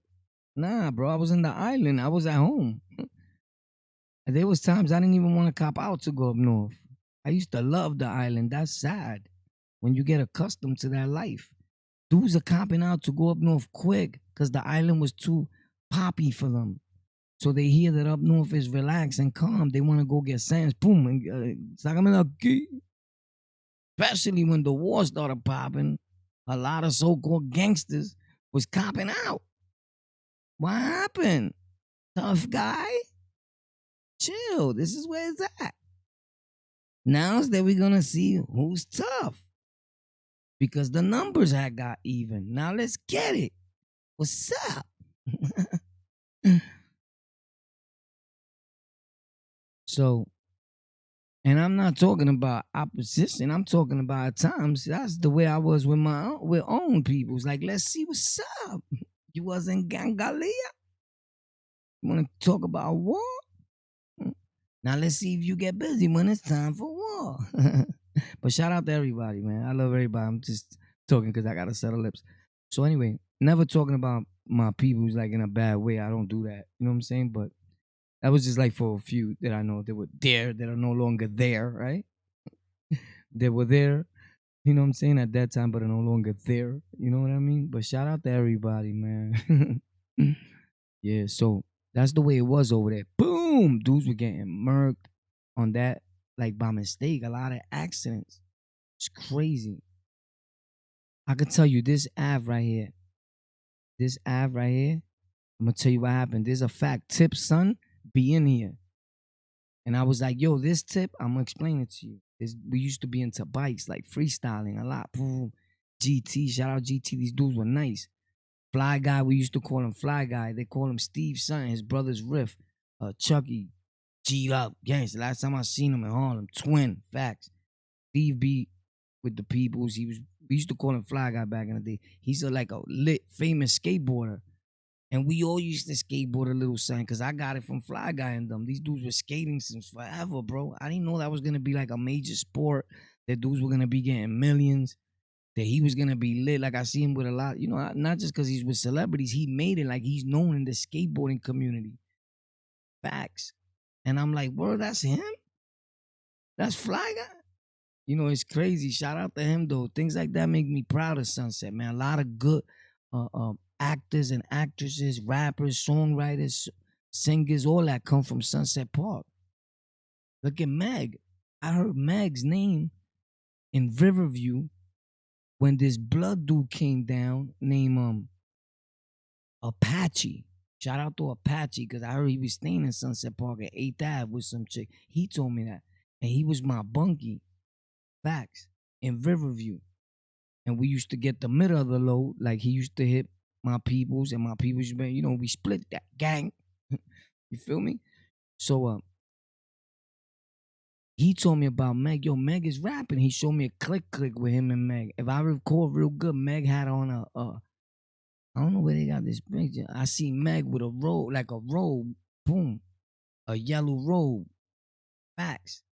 Nah, bro, I was in the island. I was at home. And there was times I didn't even want to cop out to go up north. I used to love the island. That's sad when you get accustomed to that life. Dudes are copping out to go up north quick because the island was too poppy for them. So they hear that up north is relaxed and calm. They want to go get sands. Boom. Sácame de aquí. Especially when the war started popping, a lot of so-called gangsters was copping out. What happened? Tough guy? Chill. This is where it's at. Now is that we're going to see who's tough. Because the numbers had got even. Now let's get it. What's up? So, and I'm not talking about opposition. I'm talking about at times. That's the way I was with my own people. It's like, let's see what's up. You wasn't Gangalia? You want to talk about war? Now let's see if you get busy when it's time for war. But shout out to everybody, man. I love everybody. I'm just talking because I got to settle lips. So anyway, never talking about my peoples like in a bad way. I don't do that. You know what I'm saying? But that was just like for a few that I know that were there that are no longer there, right? They were there, you know what I'm saying, at that time, but are no longer there. You know what I mean? But shout out to everybody, man. Yeah, so that's the way it was over there. Boom! Dudes were getting murked on that, like by mistake. A lot of accidents. It's crazy. I could tell you this Av right here. This Av right here. I'm gonna tell you what happened. There's a fact. Tip son be in here. And I was like, yo, this tip, I'm gonna explain it to you. We used to be into bikes, like freestyling a lot. Boom. GT, shout out GT. These dudes were nice. Fly Guy, we used to call him Fly Guy. They call him Steve Son. His brother's Riff. Chucky, G'd up, gangster. Last time I seen him in Harlem, twin, facts. Steve B with the peoples. We used to call him Fly Guy back in the day. He's like a lit, famous skateboarder. And we all used to skateboard a little something because I got it from Fly Guy and them. These dudes were skating since forever, bro. I didn't know that was going to be like a major sport, that dudes were going to be getting millions, that he was going to be lit. Like I see him with a lot, you know, not just because he's with celebrities. He made it like he's known in the skateboarding community. Facts. And I'm like, bro, that's him? That's Fly Guy? You know, it's crazy. Shout out to him, though. Things like that make me proud of Sunset, man. A lot of good actors and actresses, rappers, songwriters, singers, all that come from Sunset Park. Look at Meg. I heard Meg's name in Riverview when this blood dude came down named Apache. Shout out to Apache because I heard he was staying in Sunset Park at 8th Ave with some chick. He told me that. And he was my bunkie. Facts. In Riverview. And we used to get the middle of the load. Like he used to hit my peoples and my peoples, you know, we split that gang. You feel me? So he told me about Meg. Yo, Meg is rapping. He showed me a click with him and Meg. If I recall real good, Meg had on I don't know where they got this picture. I see Meg with a robe, like a robe, boom, a yellow robe. Facts.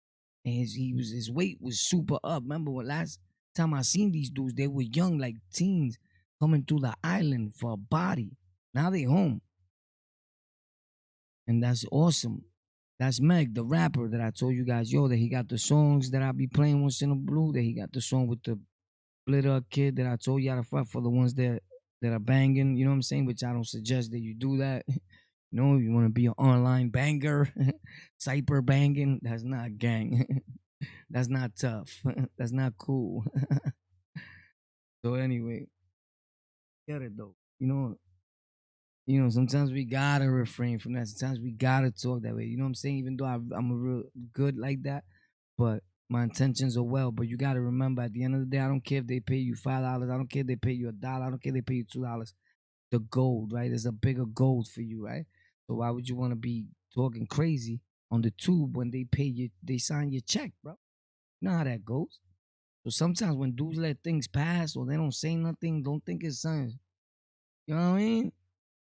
And his weight was super up. Remember when last time I seen these dudes, they were young, like teens, coming through the island for a body. Now they home. And that's awesome. That's Meg, the rapper that I told you guys, yo, that he got the songs that I be playing once in a blue, that he got the song with the Splitter kid that I told you how to fuck for the ones that are banging, you know what I'm saying? Which I don't suggest that you do that. You know, you want to be an online banger, cyber banging, that's not gang. That's not tough. That's not cool. So anyway, get it though. Sometimes we gotta refrain from that. Sometimes we gotta talk that way. You know what I'm saying? Even though I'm a real good like that, but my intentions are well. But you gotta remember, at the end of the day, I don't care if they pay you $5. I don't care if they pay you $1. I don't care if they pay you $2. The gold, right? There's a bigger gold for you, right? So why would you want to be talking crazy on the tube when they pay you? They sign your check, bro. You know how that goes. So sometimes when dudes let things pass or they don't say nothing, don't think it's something. You know what I mean?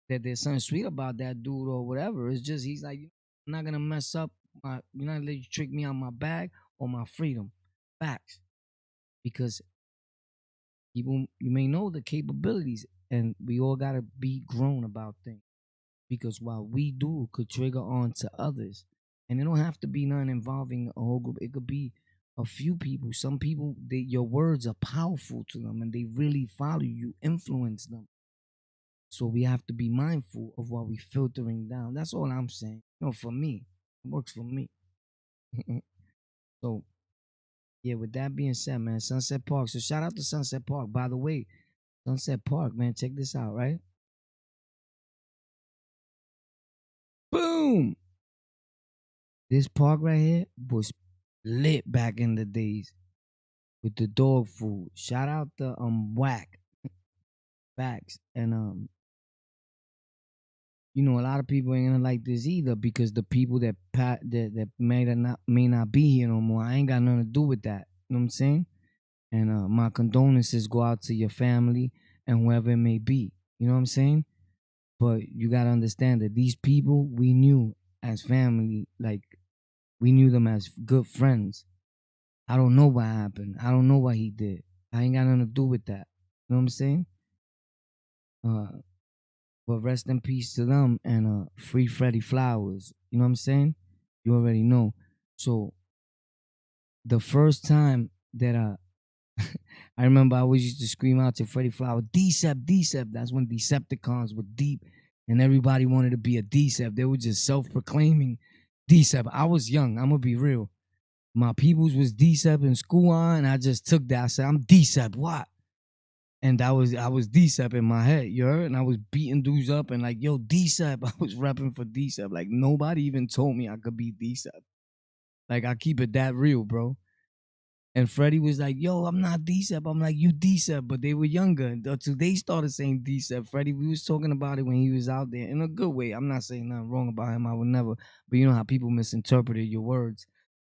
That there's something sweet about that dude or whatever. It's just he's like, I'm not gonna mess up you're not gonna let you trick me on my bag or my freedom. Facts. Because you may know the capabilities and we all gotta be grown about things. Because what we do could trigger on to others. And it don't have to be nothing involving a whole group. It could be a few people. Some people, your words are powerful to them and they really follow you, influence them. So we have to be mindful of what we filtering down. That's all I'm saying. No, for me, it works for me. So yeah, with that being said, man, Sunset Park. So shout out to Sunset Park. By the way, Sunset Park, man, check this out, right? Boom! This park right here was lit back in the days with the dog food. Shout out to Whack Facts. And you know, a lot of people ain't gonna like this either because the people that may not be here no more. I ain't got nothing to do with that. You know what I'm saying? And my condolences go out to your family and whoever it may be. You know what I'm saying? But you gotta understand that these people we knew as family, like we knew them as good friends. I don't know what happened. I don't know what he did. I ain't got nothing to do with that. You know what I'm saying? Uh, but rest in peace to them and free Freddie Flowers. You know what I'm saying? You already know. So the first time that I remember I always used to scream out to Freddie Flower, Decept, Decept. That's when Decepticons were deep and everybody wanted to be a Decept. They were just self-proclaiming Decept. I was young. I'm going to be real. My peoples was Decept in school and I just took that. I said, I'm Decept. What? And I was Decept in my head, you heard? And I was beating dudes up and like, yo, Decept. I was repping for Decept. Like nobody even told me I could be Decept. Like I keep it that real, bro. And Freddie was like, yo, I'm not Decept. I'm like, you Decept. But they were younger. Until they started saying Decept. Freddie, we was talking about it when he was out there in a good way. I'm not saying nothing wrong about him. I would never. But you know how people misinterpreted your words.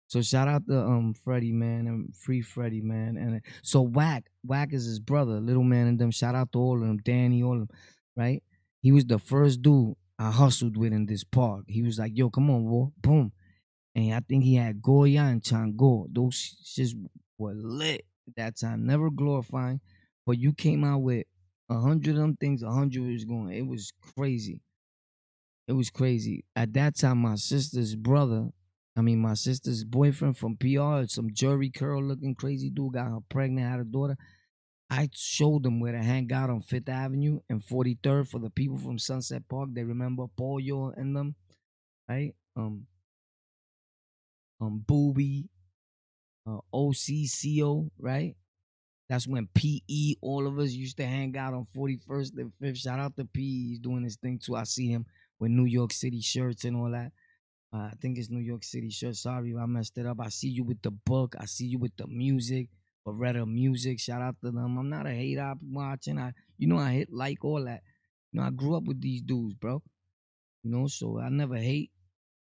So shout out to Freddie, man, and free Freddie, man. And so Whack is his brother, little man and them. Shout out to all of them, Danny, all of them, right? He was the first dude I hustled with in this park. He was like, yo, come on, boy. Boom. And I think he had Goya and Chango. Those shits were lit at that time. Never glorifying. But you came out with 100 of them things, 100 was going. It was crazy. It was crazy. At that time, my sister's boyfriend from PR, some Jerry Curl looking crazy dude, got her pregnant, had a daughter. I showed them where to hang out on Fifth Avenue and 43rd for the people from Sunset Park. They remember Pollo and them, right? Booby, OCCO, right? That's when PE, all of us used to hang out on 41st and 5th. Shout out to PE. He's doing his thing too. I see him with New York City shirts and all that. I think it's New York City shirt. Sorry if I messed it up. I see you with the book. I see you with the music. Beretta Music. Shout out to them. I'm not a hater. I'm watching. I hit like all that. I grew up with these dudes, bro. So I never hate.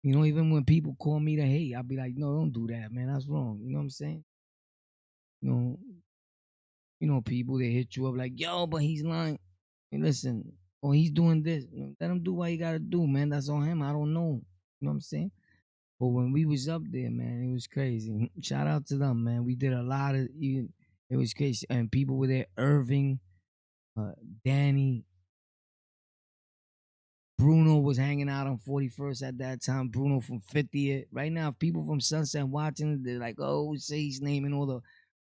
Even when people call me to hate, I'll be like, no, don't do that, man. That's wrong. You know what I'm saying? You know, people they hit you up like, yo, but he's lying. And listen, or he's doing this. Let him do what he gotta do, man. That's on him. I don't know. You know what I'm saying? But when we was up there, man, it was crazy. Shout out to them, man. We did a lot of even. It was crazy, and people were there. Irving, uh, Danny, Bruno was hanging out on 41st at that time. Bruno from 50th. Right now, if people from Sunset watching, they're like, oh, say he's naming all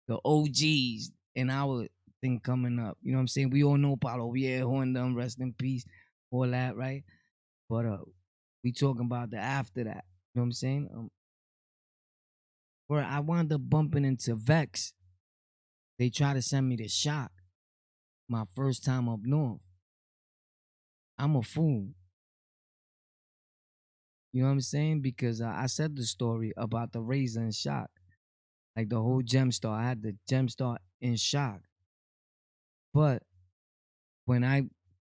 the OGs in our thing coming up. You know what I'm saying? We all know Paulo Viejo and them, rest in peace, all that, right? But we talking about the after that. You know what I'm saying? Where I wound up bumping into Vex. They tried to send me to Shock my first time up north. I'm a fool. You know what I'm saying? Because I said the story about the Razor and Shock. Like the whole Gemstar. I had the Gemstar in Shock. But when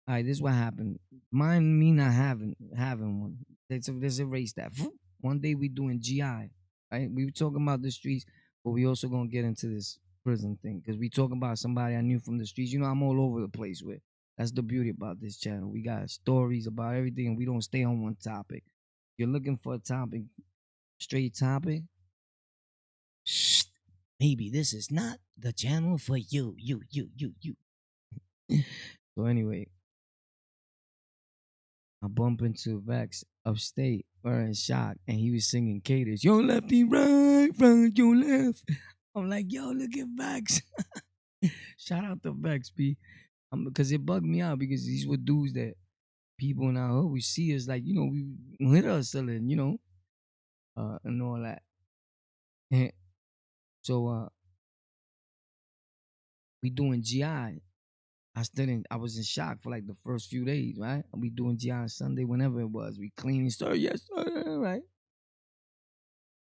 this is what happened. Mind me not having one. Let's erase that. One day we doing GI, right? We were talking about the streets, but we also gonna get into this prison thing because we talking about somebody I knew from the streets. I'm all over the place with. That's the beauty about this channel. We got stories about everything, and we don't stay on one topic. You're looking for a topic, straight topic. Shh, maybe this is not the channel for you. So anyway, I bump into Vex upstate or in Shock, and he was singing Cadence. Yo, lefty, right, right, yo, left. I'm like, yo, look at Vex. Shout out to Vex, B. Because it bugged me out because these were dudes that people in our hood we see us like, we hit us selling, and all that. So we doing GI. I was in shock for like the first few days, right? We doing GI Sunday, whenever it was. We cleaning store, yes, sir, right?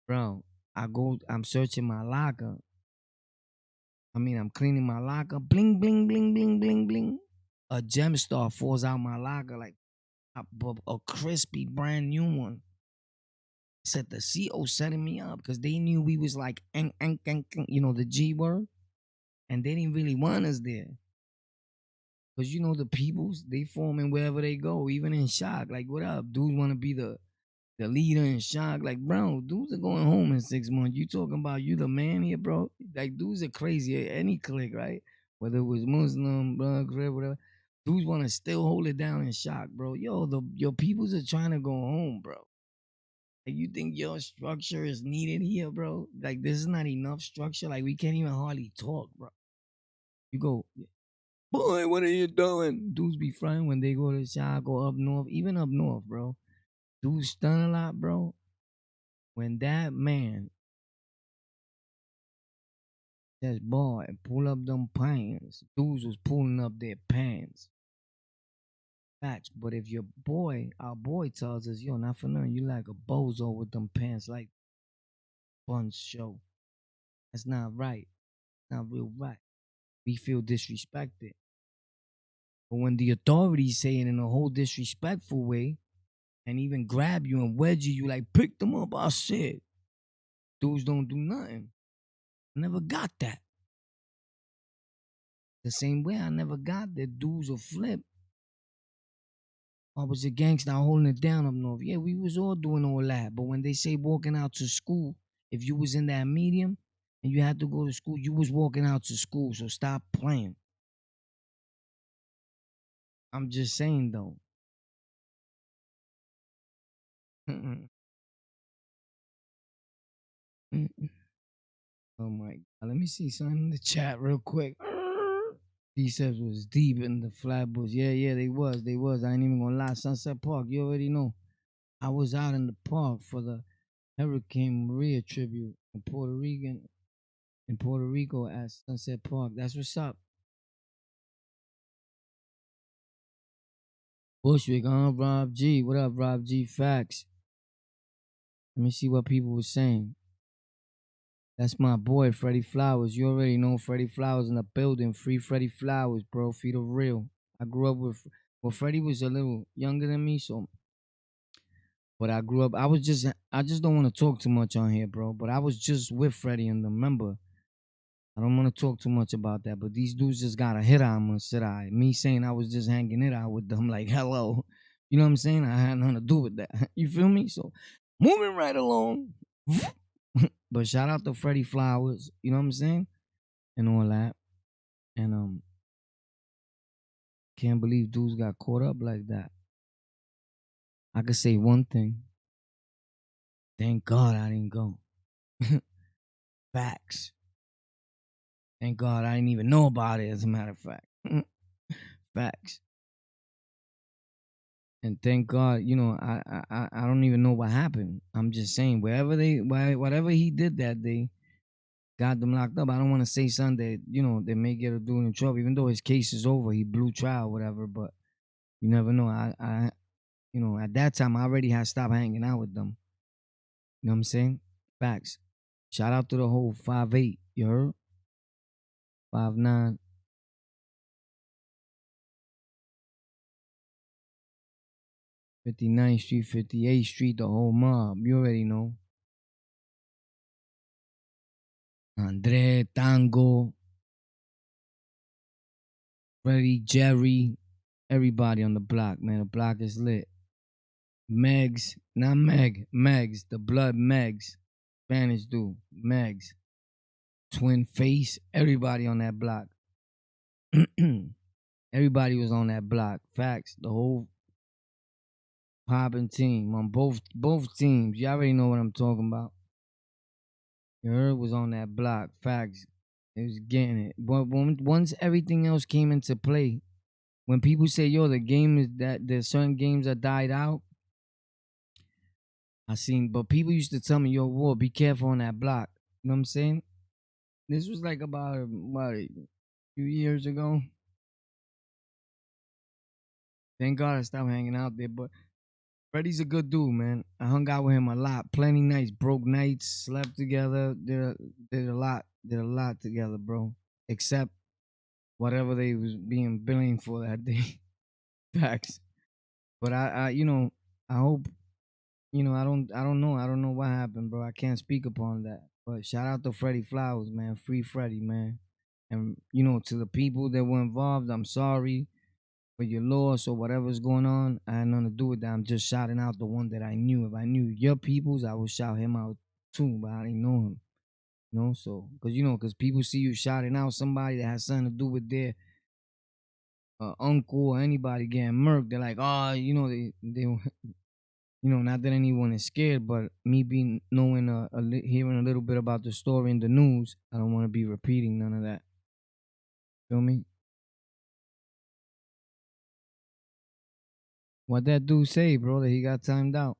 Bro, I'm searching my locker. I'm cleaning my locker. Bling, bling, bling, bling, bling, bling. A gem star falls out my locker like a crispy brand new one. Said the CO setting me up because they knew we was like, the G word. And they didn't really want us there. Because the peoples, they forming wherever they go, even in shock. Like, what up? Dudes want to be the leader in shock. Like, bro, dudes are going home in 6 months. You talking about you the man here, bro? Like, dudes are crazy. Any clique, right? Whether it was Muslim, blood, whatever. Dudes want to still hold it down in shock, bro. Yo, your peoples are trying to go home, bro. Like, you think your structure is needed here, bro? Like, this is not enough structure. Like, we can't even hardly talk, bro. You go, boy, what are you doing? Dudes be frying when they go to shop, go up north, even up north, bro. Dudes stun a lot, bro. When that man says, boy, pull up them pants, dudes was pulling up their pants. Facts. But if our boy tells us, yo, not for nothing, you like a bozo with them pants like Bun's show. That's not right. Not real right. We feel disrespected. But when the authorities say it in a whole disrespectful way and even grab you and wedge you, like, pick them up, I said, dudes don't do nothing. I never got that. The same way I never got that dudes will flip. I was a gangster holding it down up north. Yeah, we was all doing all that. But when they say walking out to school, if you was in that medium and you had to go to school, you was walking out to school. So stop playing. I'm just saying though. Mm-mm. Mm-mm. Oh my God. Let me see something in the chat real quick. D-Steps was deep in the Flatbush. Yeah, they was. I ain't even gonna lie. Sunset Park, you already know. I was out in the park for the Hurricane Maria tribute in Puerto Rico at Sunset Park. That's what's up. Bushwick, Rob G. What up, Rob G? Facts. Let me see what people were saying. That's my boy, Freddie Flowers. You already know Freddie Flowers in the building. Free Freddie Flowers, bro. Feed the real. I grew up with, well, Freddie was a little younger than me, so, but I grew up, I just don't want to talk too much on here, bro, but I was just with Freddie and them. Remember, I don't want to talk too much about that, but these dudes just got a hit on us, said I. Me saying I was just hanging it out with them, like, hello. You know what I'm saying? I had nothing to do with that. You feel me? So, moving right along. But shout out to Freddie Flowers, you know what I'm saying? And all that. And can't believe dudes got caught up like that. I could say one thing. Thank God I didn't go. Facts. Thank God I didn't even know about it, as a matter of fact. Facts. And thank God, I don't even know what happened. I'm just saying, whatever he did that day, got them locked up. I don't want to say something that, they may get a dude in trouble, even though his case is over. He blew trial, whatever, but you never know. At that time, I already had stopped hanging out with them. You know what I'm saying? Facts. Shout out to the whole 5'8", you heard? 5'9". 59th Street, 58th Street, the whole mob. You already know. Andre, Tango, Freddie, Jerry, everybody on the block, man. The block is lit. Megs, not Meg, Megs, the blood Megs. Spanish dude, Megs. Twin Face, everybody on that block. Everybody was on that block. Facts. The whole popping team on both teams. You already know what I'm talking about. You heard was on that block. Facts. It was getting it. But once everything else came into play, when people say, "Yo, the game is that there's certain games that died out," I seen. But people used to tell me, "Yo, War, be careful on that block." You know what I'm saying? This was like about what a few years ago. Thank God I stopped hanging out there. But Freddie's a good dude, man. I hung out with him a lot, plenty nights, broke nights, slept together, did a lot together, bro. Except whatever they was being billing for that day. Facts. But I hope, I don't know what happened, bro. I can't speak upon that. But shout out to Freddie Flowers, man. Free Freddie, man. And to the people that were involved, I'm sorry for your loss or whatever's going on. I had nothing to do with that. I'm just shouting out the one that I knew. If I knew your peoples, I would shout him out too, but I didn't know him. So because people see you shouting out somebody that has something to do with their uncle or anybody getting murked, they're like, oh, they not that anyone is scared, but me being knowing hearing a little bit about the story in the news, I don't want to be repeating none of that. Feel me? What that dude say, bro? That he got timed out.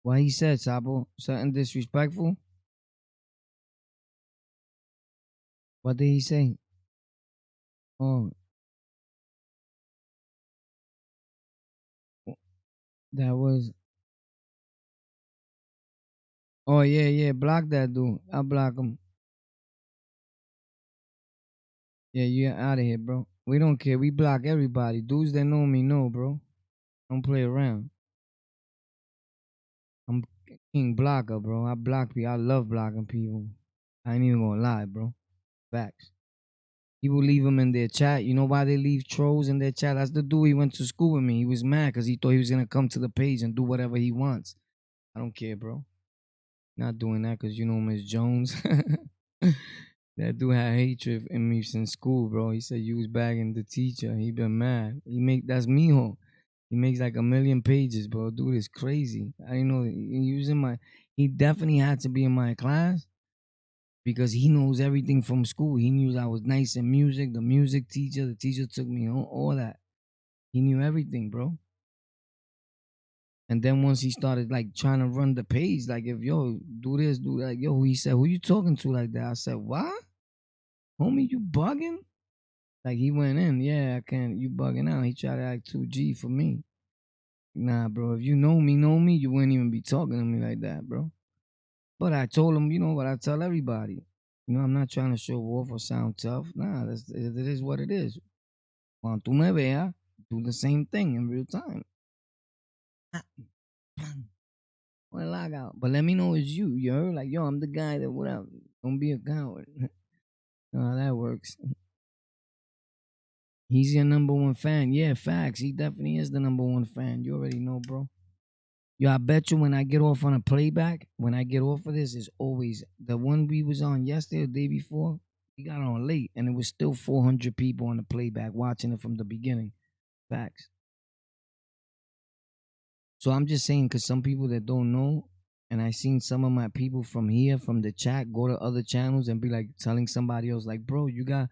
What he said, Sabo? Something disrespectful? What did he say? Oh, that was. Oh yeah, yeah. Block that dude. I block him. Yeah, you out of here, bro. We don't care. We block everybody. Dudes that know me know, bro. Don't play around. I'm king blocker, bro. I block people. I love blocking people. I ain't even gonna lie, bro. Facts. People leave them in their chat. You know why they leave trolls in their chat? That's the dude he went to school with me. He was mad because he thought he was gonna come to the page and do whatever he wants. I don't care, bro. Not doing that because Miss Jones. That dude had hatred in me since school, bro. He said you was bagging the teacher. He been mad. That's Mijo. He makes like a million pages, bro. Dude is crazy. I didn't know he was in my. He definitely had to be in my class because he knows everything from school. He knew I was nice in music. The music teacher, the teacher took me home, all that. He knew everything, bro. And then once he started like trying to run the page, like if do this, do that, he said, who you talking to like that? I said, what? Homie, you bugging? Like he went in, yeah, I can't. You bugging out. He tried to act 2G for me. Nah, bro. If you know me, you wouldn't even be talking to me like that, bro. But I told him, what I tell everybody. I'm not trying to show off or sound tough. Nah, it is what it is. Cuando tú me veas, do the same thing in real time. Well, log out. But let me know it's you. You heard? Like, yo, I'm the guy that whatever. Don't be a coward. You know how that works. He's your number one fan. Yeah, facts. He definitely is the number one fan. You already know, bro. Yo, I bet you when I get off on a playback, when I get off of this, is always the one we was on yesterday, the day before. We got on late, and it was still 400 people on the playback watching it from the beginning. Facts. So I'm just saying, because some people that don't know, and I seen some of my people from here, from the chat, go to other channels and be like telling somebody else, like, bro, you got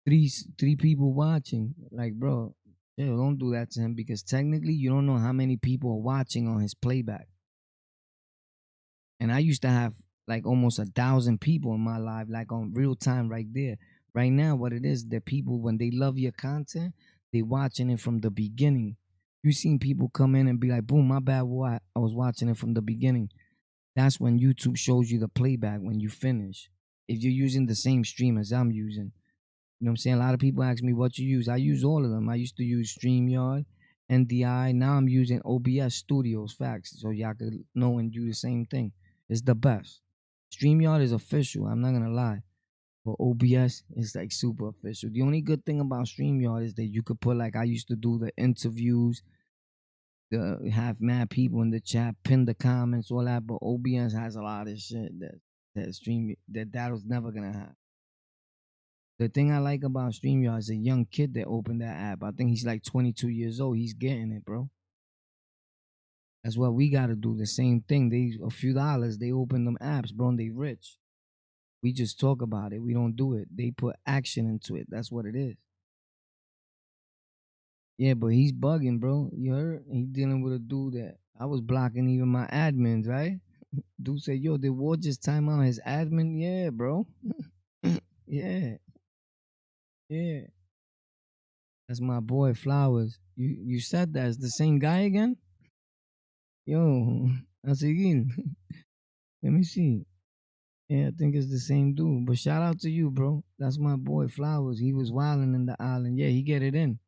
three people watching. Like, bro, don't do that to him because technically you don't know how many people are watching on his playback. And I used to have like almost 1,000 people in my life, like on real time right there. Right now, what it is that people, when they love your content, they watching it from the beginning. You seen people come in and be like, boom, my bad, what? I was watching it from the beginning. That's when YouTube shows you the playback when you finish. If you're using the same stream as I'm using. You know what I'm saying? A lot of people ask me what you use. I use all of them. I used to use StreamYard, NDI. Now I'm using OBS Studios, facts. So y'all could know and do the same thing. It's the best. StreamYard is official. I'm not gonna lie. But OBS is like super official. The only good thing about StreamYard is that you could put like I used to do the interviews, have mad people in the chat, pin the comments, all that. But OBS has a lot of shit that was never gonna have. The thing I like about StreamYard is a young kid that opened that app. I think he's like 22 years old. He's getting it, bro. That's what we gotta do. The same thing. They a few dollars. They open them apps, bro. And they rich. We just talk about it. We don't do it. They put action into it. That's what it is. Yeah, but he's bugging, bro. You heard? He dealing with a dude that I was blocking even my admins, right? Dude said, yo, did Ward just time out his admin? Yeah, bro. Yeah, yeah. That's my boy Flowers. You said that. It's the same guy again? Yo, that's again. Let me see. Yeah, I think it's the same dude. But shout out to you, bro. That's my boy Flowers. He was wilding in the island. Yeah, he get it in.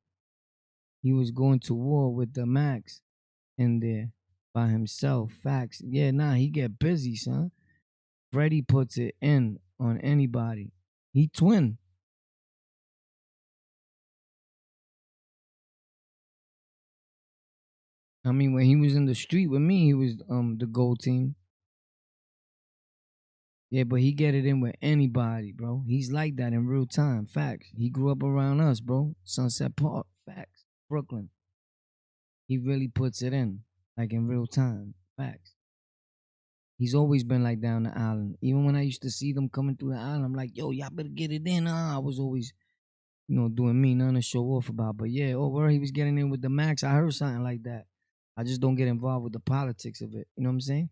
He was going to war with the Max in there by himself. Facts. Yeah, nah, he get busy, son. Freddie puts it in on anybody. He twin. I mean, when he was in the street with me, he was the gold team. Yeah, but he get it in with anybody, bro. He's like that in real time. Facts. He grew up around us, bro. Sunset Park. Facts. Brooklyn. He really puts it in, like in real time. Facts. He's always been like down the island. Even when I used to see them coming through the island, I'm like, yo, y'all better get it in. I was always, doing me, nothing to show off about. But yeah, where he was getting in with the Max, I heard something like that. I just don't get involved with the politics of it. You know what I'm saying?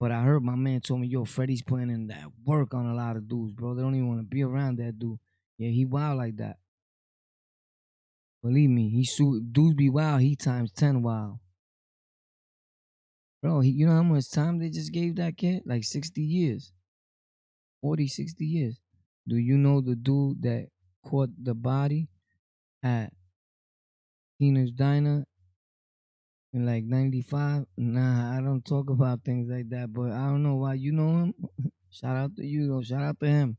But I heard my man told me, yo, Freddie's putting in that work on a lot of dudes, bro. They don't even want to be around that dude. Yeah, he wild like that. Believe me, dudes be wild, he times 10 wild. Bro, you know how much time they just gave that kid? Like 60 years. 40, 60 years. Do you know the dude that caught the body at Tina's Diner in like 95? Nah, I don't talk about things like that, but I don't know why you know him. Shout out to you, though. Shout out to him.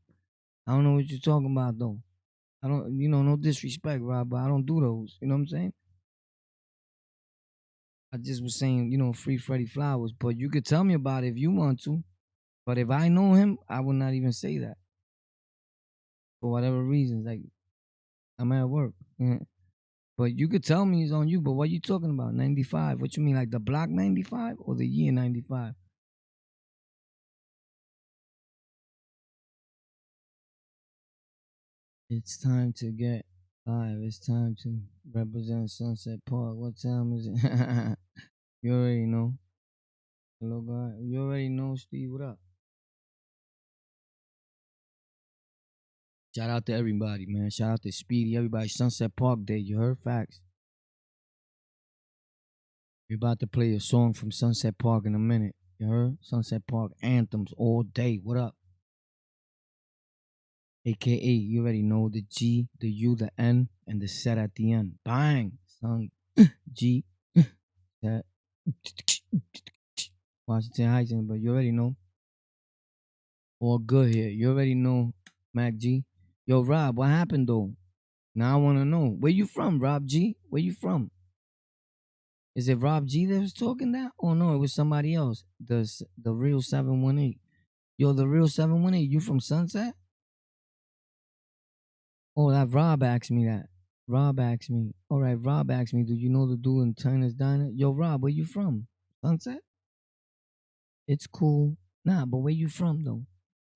I don't know what you're talking about, though. I don't, no disrespect, Rob, but I don't do those. You know what I'm saying? I just was saying, free Freddie Flowers, but you could tell me about it if you want to. But if I know him, I would not even say that for whatever reasons. Like, I'm at work. But you could tell me it's on you. But what you talking about? 95. What you mean, like the block 95 or the year 95? It's time to get live. It's time to represent Sunset Park. What time is it? You already know. Hello, guy. You already know, Steve. What up? Shout out to everybody, man. Shout out to Speedy. Everybody. Sunset Park Day. You heard facts. We're about to play a song from Sunset Park in a minute. You heard? Sunset Park anthems all day. What up? AKA, you already know the G, the U, the N, and the set at the end. Bang! Son. G, set. Washington Heights, but you already know. All good here. You already know, Mac G. Yo, Rob, what happened though? Now I want to know. Where you from, Rob G? Where you from? Is it Rob G that was talking that? Oh no, it was somebody else. The real 718. Yo, the real 718. You from Sunset? Oh, that Rob asked me that. Rob asked me. All right, Rob asked me, do you know the dude in Turner's Diner? Yo, Rob, where you from? Sunset? It's cool. Nah, but where you from though?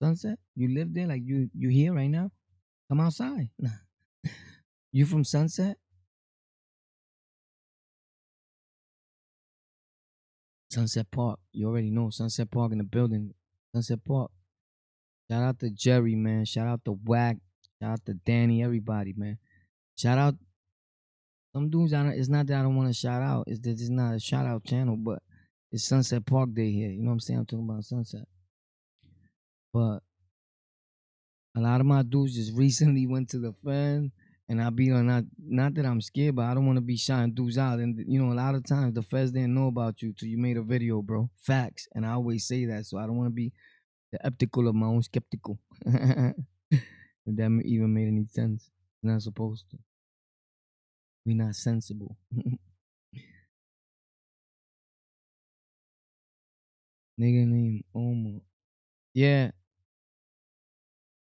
Sunset? You live there? Like you here right now? Come outside. Nah. You from Sunset? Sunset Park. You already know Sunset Park in the building. Sunset Park. Shout out to Jerry, man. Shout out to Wack. Shout out to Danny, everybody, man. Shout out some dudes. It's not that I don't want to shout out. It's that it's not a shout out channel, but it's Sunset Park Day here. You know what I'm saying? I'm talking about Sunset. But a lot of my dudes just recently went to the fed, and I be on not that I'm scared, but I don't want to be shouting dudes out. And a lot of times the feds didn't know about you till you made a video, bro. Facts, and I always say that, so I don't want to be the skeptical of my own skeptical. If that even made any sense, it's not supposed to. We not sensible. Nigga named Omar. Yeah,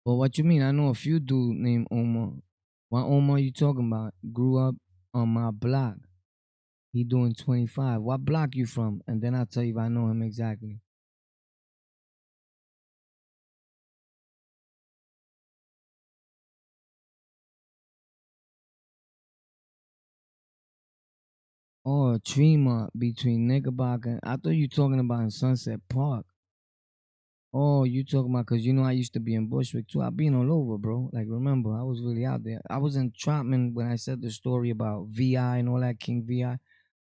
but what you mean? I know a few dudes named Omar. What Omar you talking about? Grew up on my block. He doing 25. What block you from? And then I'll tell you if I know him exactly. Oh, Tremont between Knickerbocker. I thought you talking about in Sunset Park. Oh, you talking about because you know I used to be in Bushwick too. I been all over, bro. Like remember, I was really out there. I was in Trotman when I said the story about VI and all that King VI.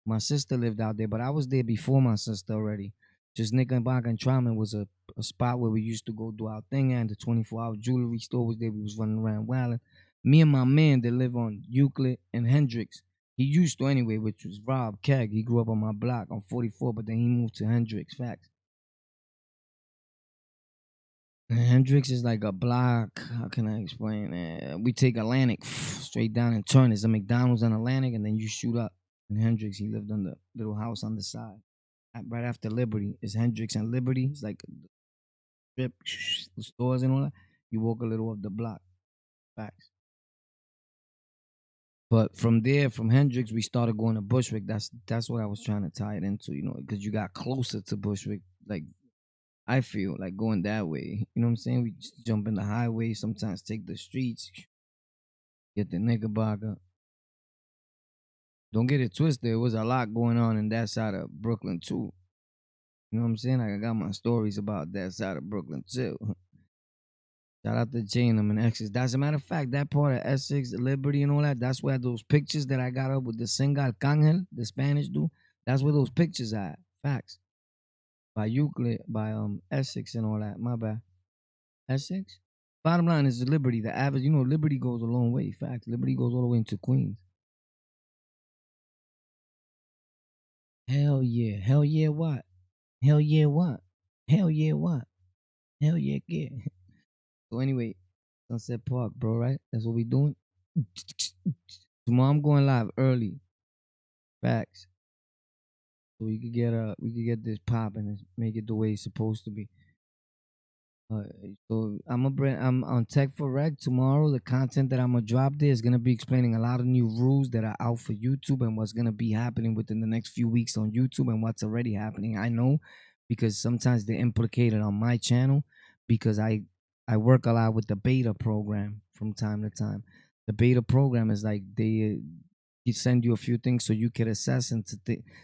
My sister lived out there, but I was there before my sister already. Just Knickerbocker and Trotman was a spot where we used to go do our thing, and the 24-hour jewelry store was there. We was running around wilding. Me and my man that live on Euclid and Hendrix. He used to anyway, which was Rob Keg. He grew up on my block on 44, but then he moved to Hendrix. Facts. Hendrix is like a block. How can I explain it? We take Atlantic straight down and turn. It's a McDonald's on Atlantic, and then you shoot up. And Hendrix, he lived on the little house on the side, right after Liberty. It's Hendrix and Liberty. It's like strip the stores and all that. You walk a little up the block. Facts. But from there, from Hendrix, we started going to Bushwick. That's what I was trying to tie it into, because you got closer to Bushwick, like I feel like going that way. You know what I'm saying? We just jump in the highway, sometimes take the streets, get the Knickerbocker. Don't get it twisted. There was a lot going on in that side of Brooklyn too. You know what I'm saying? Like I got my stories about that side of Brooklyn too. Shout out to Jane and Essex. As a matter of fact, that part of Essex, Liberty, and all that, that's where those pictures that I got up with the singer Cangel, the Spanish dude, that's where those pictures are at. Facts. By Euclid, by Essex and all that. My bad. Essex? Bottom line is Liberty. The average, Liberty goes a long way. Facts. Liberty goes all the way into Queens. Hell yeah. Hell yeah what? Hell yeah what? Hell yeah what? Hell yeah yeah. So anyway, Sunset Park, bro, right? That's what we doing. Tomorrow I'm going live early. Facts. So we could get this popping and make it the way it's supposed to be. Uh, so I'm on Tech for Rec tomorrow. The content that I'm gonna drop there is gonna be explaining a lot of new rules that are out for YouTube and what's gonna be happening within the next few weeks on YouTube and what's already happening. I know because sometimes they're implicated on my channel because I work a lot with the beta program from time to time. The beta program is like they send you a few things so you can assess and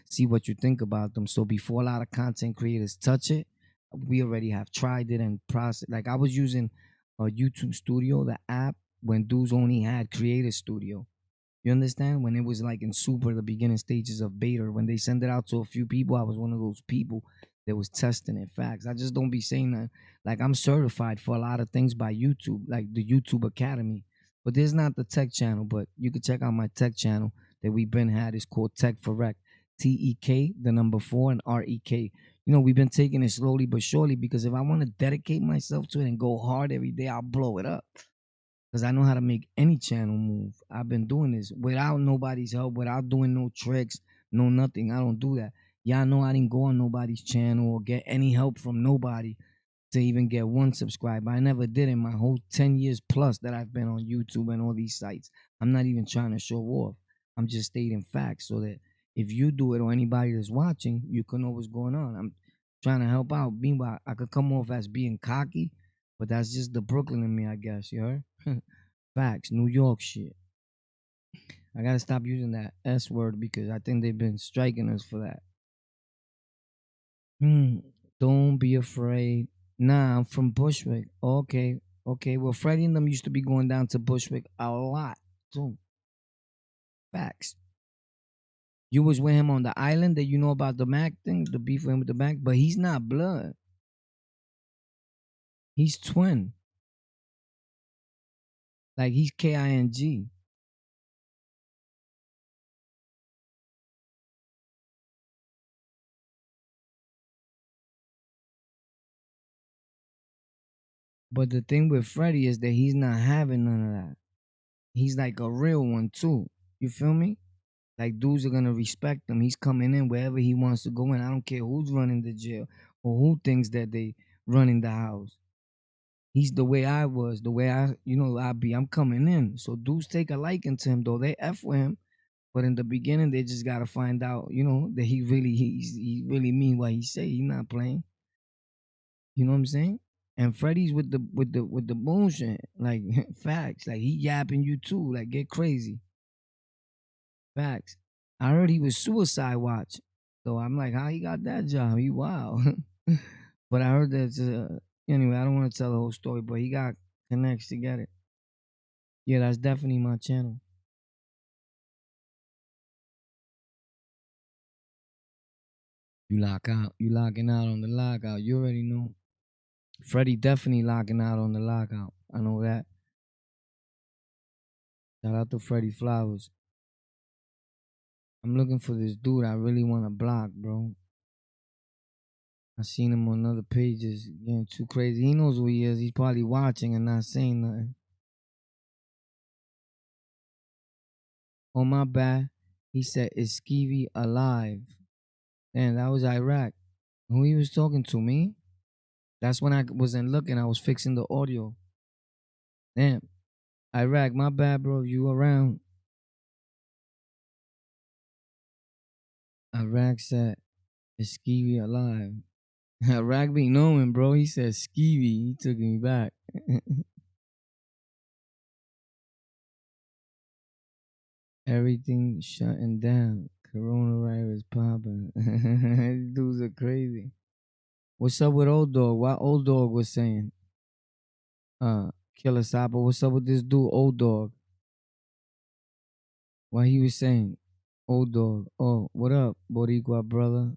see what you think about them. So before a lot of content creators touch it, we already have tried it and processed. Like I was using a YouTube Studio, the app, when dudes only had Creator Studio. You understand? When it was like in super the beginning stages of beta, when they send it out to a few people, I was one of those people that was testing it. Facts. I just don't be saying that. Like I'm certified for a lot of things by YouTube, like the YouTube Academy. But there's not the tech channel, but you can check out my tech channel that we've been had. It's called Tech for Rec. TEK, the number 4, and REK. We've been taking it slowly but surely because if I want to dedicate myself to it and go hard every day, I'll blow it up. Because I know how to make any channel move. I've been doing this without nobody's help, without doing no tricks, no nothing. I don't do that. Y'all know I didn't go on nobody's channel or get any help from nobody to even get one subscriber. I never did in my whole 10 years plus that I've been on YouTube and all these sites. I'm not even trying to show off. I'm just stating facts so that if you do it or anybody that's watching, you can know what's going on. I'm trying to help out. Meanwhile, I could come off as being cocky, but that's just the Brooklyn in me, I guess, you heard? Facts, New York shit. I gotta stop using that S word because I think they've been striking us for that. Don't be afraid. Nah, I'm from Bushwick. Okay, okay. Well, Freddie and them used to be going down to Bushwick a lot too. Facts. You was with him on the island that you know about the Mac thing, the beef with him with the Mac, but he's not blood. He's twin. Like he's KING. But the thing with Freddie is that he's not having none of that. He's like a real one too. You feel me? Like dudes are gonna respect him. He's coming in wherever he wants to go in. I don't care who's running the jail or who thinks that they running the house. He's the way I was, the way I be. I'm coming in. So dudes take a liking to him though. They F with him. But in the beginning, they just gotta find out, that he really mean what he say. He not playing. You know what I'm saying? And Freddie's with the bullshit, like facts. Like he yapping you too, like get crazy. Facts. I heard he was Suicide Watch. So I'm like, how he got that job? He wow. But I heard that anyway, I don't want to tell the whole story, but he got connects to get it. Yeah, that's definitely my channel. You lock out. You locking out on the lockout. You already know. Freddie definitely locking out on the lockout. I know that. Shout out to Freddie Flowers. I'm looking for this dude I really want to block, bro. I seen him on other pages getting too crazy. He knows who he is. He's probably watching and not saying nothing. Oh, my bad. He said, is Skeevy alive? And that was Iraq. Who he was talking to, me? That's when I wasn't looking. I was fixing the audio. Damn. Iraq, my bad, bro. You around. Iraq said, is Skeevy alive? Iraq be knowing, bro. He said Skeevy. He took me back. Everything shutting down. Coronavirus popping. These dudes are crazy. What's up with Old Dog? What Old Dog was saying? Killer Sapa. What's up with this dude, Old Dog? What he was saying? Old Dog. Oh, what up, Boricua brother?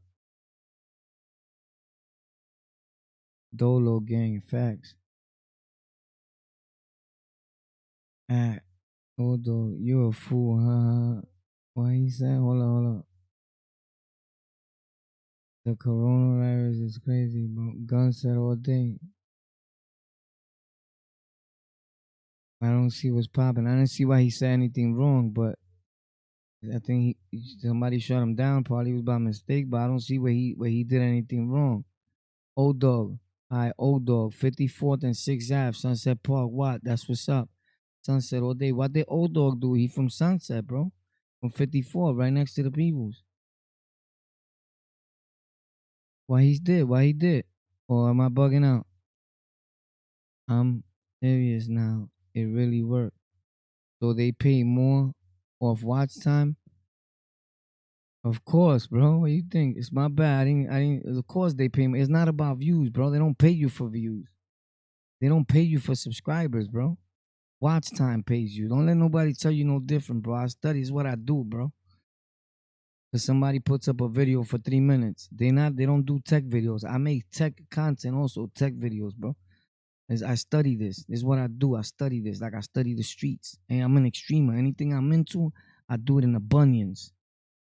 Dolo gang. Facts. Ah, Old Dog, you a fool, huh? What he said? Hold on. The coronavirus is crazy, bro. Gun said all day. I don't see what's popping. I didn't see why he said anything wrong, but I think somebody shut him down. Probably was by mistake, but I don't see where he did anything wrong. Old Dog. All right, Old Dog. 54th and 6th Ave, Sunset Park. What? That's what's up. Sunset all day. What did Old Dog do? He from Sunset, bro. From 54, right next to the Peoples. What he did? What he did? Or am I bugging out? I'm serious now. It really worked. So they pay more off watch time. Of course, bro. What do you think? It's my bad. I didn't. Of course they pay me. It's not about views, bro. They don't pay you for views. They don't pay you for subscribers, bro. Watch time pays you. Don't let nobody tell you no different, bro. I study is what I do, bro. Cause somebody puts up a video for 3 minutes. They don't do tech videos. I make tech content also, tech videos, bro. I study this. This is what I do. I study this. Like I study the streets. And I'm an extremer. Anything I'm into, I do it in the bunions.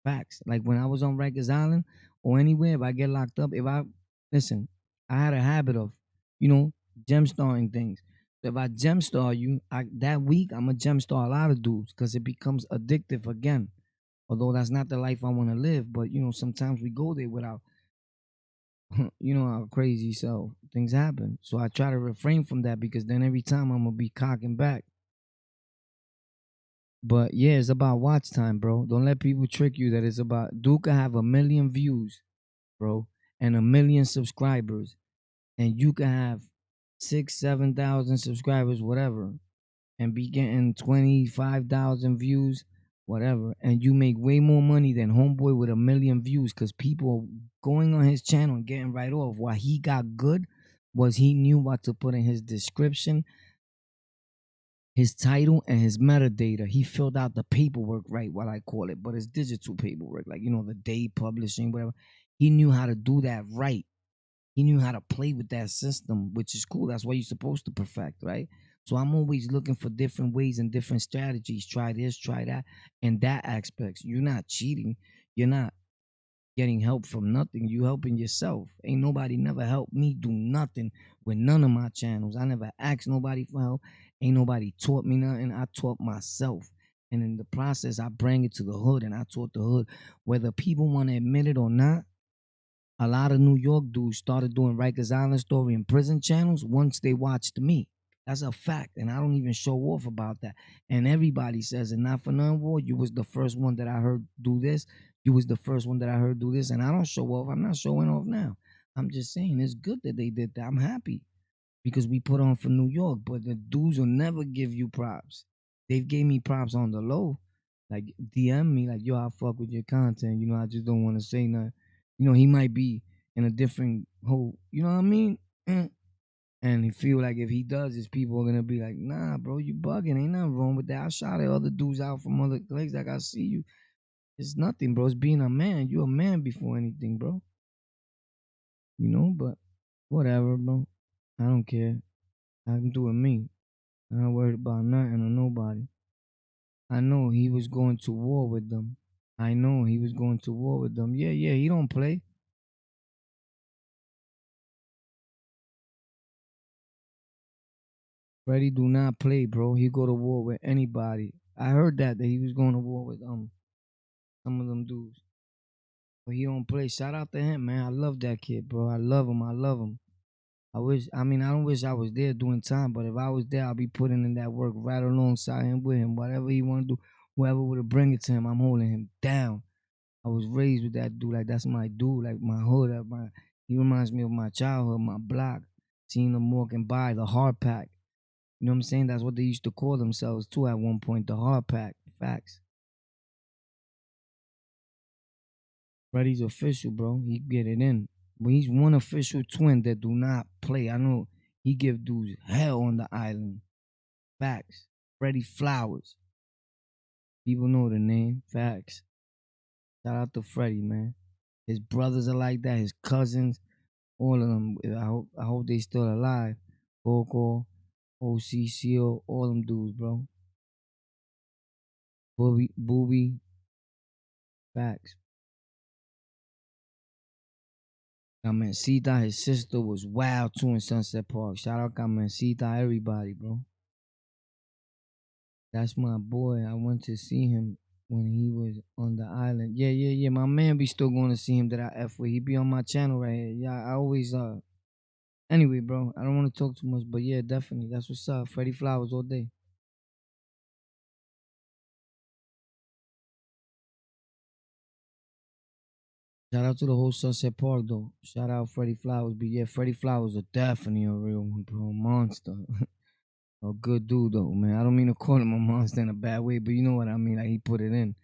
Facts. Like when I was on Rikers Island or anywhere, if I get locked up, listen, I had a habit of, gem starring things. So if I gem star you, that week I'm a gem star a lot of dudes because it becomes addictive again. Although that's not the life I want to live, but sometimes we go there without, our crazy self. Things happen. So I try to refrain from that because then every time I'm gonna be cocking back. But yeah, it's about watch time, bro. Don't let people trick you that it's about Duke could have 1,000,000 views, bro, and 1,000,000 subscribers, and you can have 6, 7,000 subscribers, whatever, and be getting 25,000 views, whatever, and you make way more money than Homeboy with 1,000,000 views because people are going on his channel and getting right off. Why he got good was he knew what to put in his description, his title, and his metadata. He filled out the paperwork right, what I call it, but it's digital paperwork, like the day publishing, whatever. He knew how to do that right. He knew how to play with that system, which is cool. That's what you're supposed to perfect, right? So I'm always looking for different ways and different strategies. Try this, try that, and that aspects. You're not cheating. You're not getting help from nothing. You helping yourself. Ain't nobody never helped me do nothing with none of my channels. I never asked nobody for help. Ain't nobody taught me nothing. I taught myself. And in the process, I bring it to the hood and I taught the hood. Whether people want to admit it or not, a lot of New York dudes started doing Rikers Island story and prison channels once they watched me. That's a fact, and I don't even show off about that. And everybody says it. Not for none, war. You was the first one that I heard do this. You was the first one that I heard do this, and I don't show off. I'm not showing off now. I'm just saying it's good that they did that. I'm happy because we put on for New York, but the dudes will never give you props. They gave me props on the low. like DM me like, yo, I fuck with your content. You know, I just don't want to say nothing. You know, he might be in a different whole. You know what I mean? And he feel like if he does this, people are gonna be like, nah, bro, you bugging. Ain't nothing wrong with that. I shot at other dudes out from other legs. Like I see you. It's nothing, bro. It's being a man. You a man before anything, bro. You know, but whatever, bro. I don't care. I'm doing me. I'm not worried about nothing or nobody. I know he was going to war with them. I know he was going to war with them. Yeah, yeah, he don't play. Freddie do not play, bro. He go to war with anybody. I heard that he was going to war with some of them dudes. But he don't play. Shout out to him, man. I love that kid, bro. I love him. I love him. I don't wish I was there doing time, but if I was there, I'll be putting in that work right alongside him with him. Whatever he want to do, whoever would have bring it to him, I'm holding him down. I was raised with that dude. Like, that's my dude. Like, my hood. He reminds me of my childhood, my block. Seeing them walking by, the hard pack. You know what I'm saying? That's what they used to call themselves, too, at one point, the hard pack. Facts. Freddie's official, bro. He get it in. But he's one official twin that do not play. I know he give dudes hell on the island. Facts. Freddie Flowers. People know the name. Facts. Shout out to Freddie, man. His brothers are like that. His cousins, all of them. I hope they still alive. Coco, OCCO, all them dudes, bro. Booby. Facts. Carmencita, his sister was wild too in Sunset Park. Shout out Carmencita, everybody, bro. That's my boy. I went to see him when he was on the island. Yeah, yeah, yeah. My man be still going to see him that I F with. He be on my channel right here. Yeah, I always anyway, bro. I don't want to talk too much, but yeah, definitely. That's what's up. Freddie Flowers all day. Shout out to the whole Sunset Park though. Shout out Freddie Flowers. But yeah, Freddie Flowers are definitely a real one, bro. Monster. A good dude though, man. I don't mean to call him a monster in a bad way, but you know what I mean. Like he put it in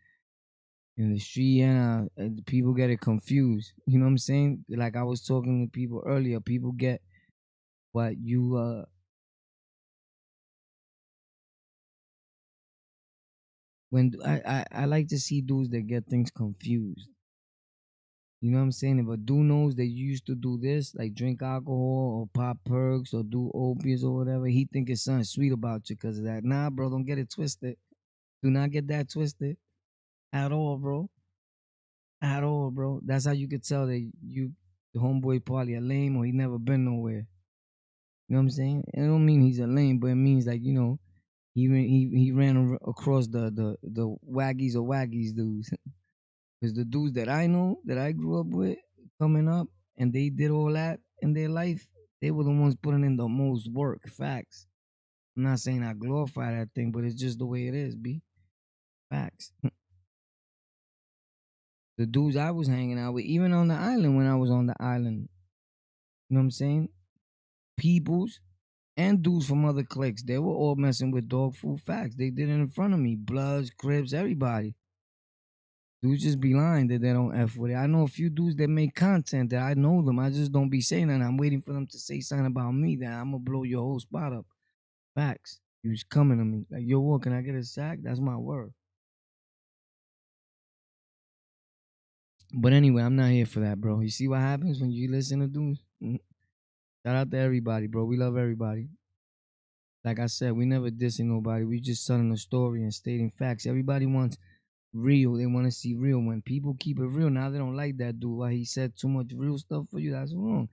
the street, and people get it confused. You know what I'm saying? Like I was talking to people earlier. People get what you when I like to see dudes that get things confused. You know what I'm saying? If a dude knows that you used to do this, like drink alcohol or pop perks or do opiates or whatever, he think it's something sweet about you because of that. Nah, bro, don't get it twisted. Do not get that twisted at all, bro. At all, bro. That's how you could tell that the homeboy probably a lame or he never been nowhere. You know what I'm saying? It don't mean he's a lame, but it means like he ran across the waggies or waggies dudes. Because the dudes that I know that I grew up with coming up and they did all that in their life, they were the ones putting in the most work. Facts. I'm not saying I glorify that thing, but it's just the way it is. B facts. The dudes I was hanging out with, even on the island when I was on the island, you know what I'm saying? Peoples and dudes from other cliques, they were all messing with dog food. Facts. They did it in front of me. Bloods, Crips, everybody. Dudes just be lying that they don't F with it. I know a few dudes that make content that I know them. I just don't be saying that. I'm waiting for them to say something about me that I'm gonna blow your whole spot up. Facts. You was coming to me. Like, yo, what, can I get a sack? That's my word. But anyway, I'm not here for that, bro. You see what happens when you listen to dudes? Shout out to everybody, bro. We love everybody. Like I said, we never dissing nobody. We just telling a story and stating facts. Everybody wants real. They want to see real. When people keep it real, now they don't like that dude. Why he said too much real stuff for you? That's wrong.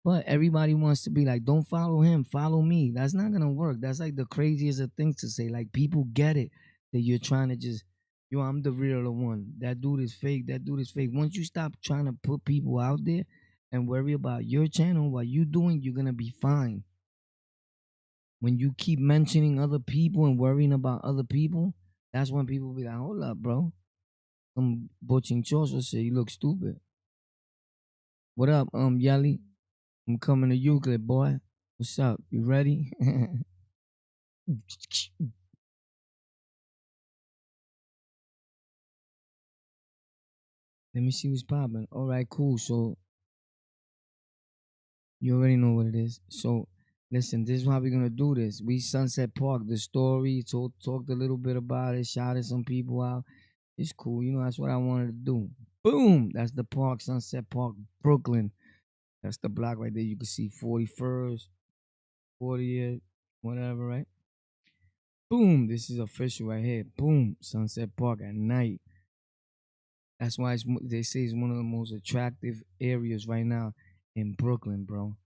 But everybody wants to be like, don't follow him, follow me. That's not gonna work. That's like the craziest of things to say. Like people get it that you're trying to just, yo, I'm the real one. That dude is fake. That dude is fake. Once you stop trying to put people out there and worry about your channel, what you doing, you're gonna be fine. When you keep mentioning other people and worrying about other people, that's when people be like, hold up, bro. Some butching choso say you look stupid. What up, Yali? I'm coming to Euclid, boy. What's up? You ready? Let me see what's popping. All right, cool. So you already know what it is. So listen, this is how we're gonna do this. We Sunset Park, the story, talked a little bit about it, shouted some people out. It's cool, you know, that's what I wanted to do. Boom! That's the park, Sunset Park, Brooklyn. That's the block right there. You can see 41st, 40th, whatever, right? Boom! This is official right here. Boom! Sunset Park at night. That's why they say it's one of the most attractive areas right now in Brooklyn, bro.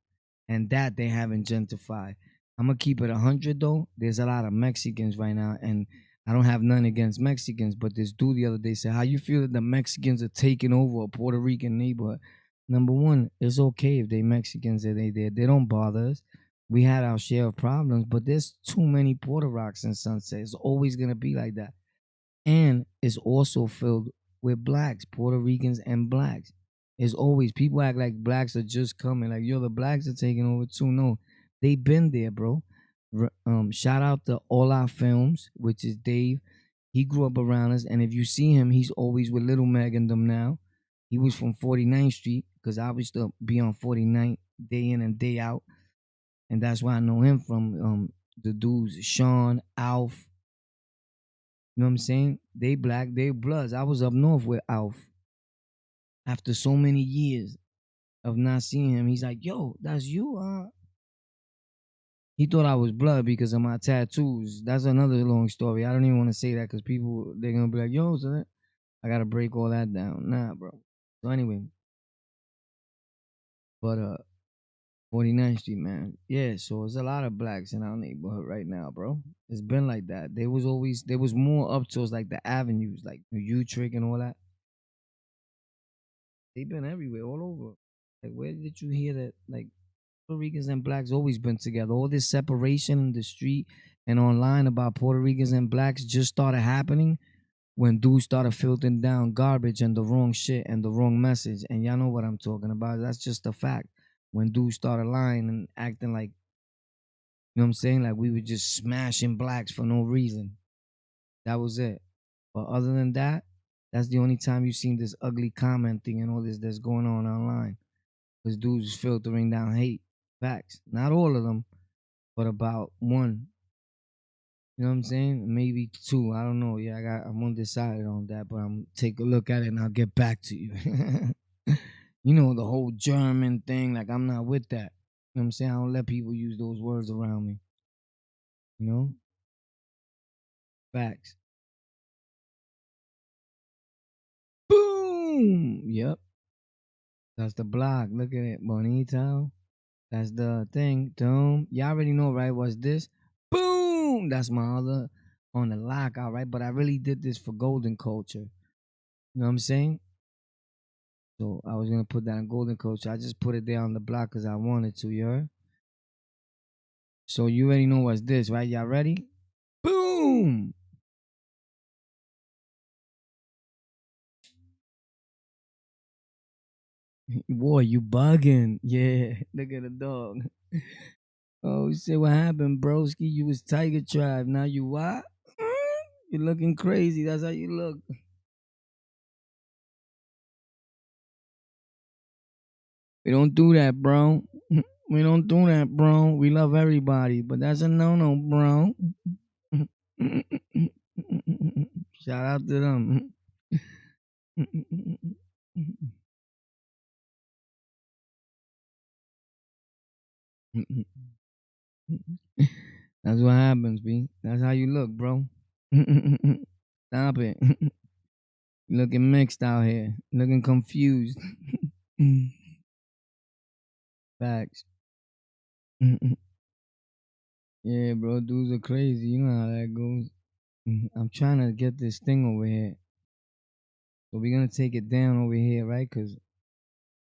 And that they haven't gentrified. I'm gonna keep it 100 though. There's a lot of Mexicans right now, and I don't have none against Mexicans. But this dude the other day said, "How you feel that the Mexicans are taking over a Puerto Rican neighborhood?" Number one, it's okay if they Mexicans are they there. They don't bother us. We had our share of problems, but there's too many Puerto Rocks in Sunset. It's always gonna be like that, and it's also filled with blacks, Puerto Ricans, and blacks. It's always people act like blacks are just coming, like yo, the blacks are taking over too. No, they been there, bro. Shout out to All Our Films, which is Dave. He grew up around us, and if you see him, he's always with Little Meg and them now. He was from 49th Street because I used to be on 49th day in and day out, and that's why I know him from the dudes Sean, Alf, you know what I'm saying? They black, they bloods. I was up north with Alf. After so many years of not seeing him, he's like, "Yo, that's you, huh?" He thought I was blood because of my tattoos. That's another long story. I don't even want to say that because people they're gonna be like, "Yo, so I gotta break all that down." Nah, bro. So anyway, but 49th Street, man. Yeah, so there's a lot of blacks in our neighborhood right now, bro. It's been like that. There was more up towards like the avenues, like New Utrecht and all that. They've been everywhere, all over. Like, where did you hear that? Like, Puerto Ricans and blacks always been together. All this separation in the street and online about Puerto Ricans and blacks just started happening when dudes started filtering down garbage and the wrong shit and the wrong message. And y'all know what I'm talking about. That's just a fact. When dudes started lying and acting like, you know what I'm saying? Like we were just smashing blacks for no reason. That was it. But other than that, that's the only time you've seen this ugly commenting and all this that's going on online. Because dudes is filtering down hate. Facts. Not all of them, but about one. You know what I'm saying? Maybe two. I don't know. Yeah, I'm undecided on that, but I'm take a look at it and I'll get back to you. You know, the whole German thing, like I'm not with that. You know what I'm saying? I don't let people use those words around me. You know? Facts. Boom! Yep. That's the block. Look at it. Bonito. That's the thing. Boom. Y'all already know, right? What's this? Boom. That's my other on the lockout, right? But I really did this for golden culture. You know what I'm saying? So I was gonna put that on golden culture. I just put it there on the block because I wanted to, you heard? So you already know what's this, right? Y'all ready? Boom. Boy, you bugging. Yeah. Look at the dog. Oh shit, what happened, broski? You was Tiger Tribe. Now you what? You're looking crazy. That's how you look. We don't do that, bro. We don't do that, bro. We love everybody, but that's a no-no, bro. Shout out to them. That's what happens, B. That's how you look, bro. Stop it. You looking mixed out here. Looking confused. Facts. Yeah, bro. Dudes are crazy. You know how that goes. I'm trying to get this thing over here. So we're gonna take it down over here, right? Cause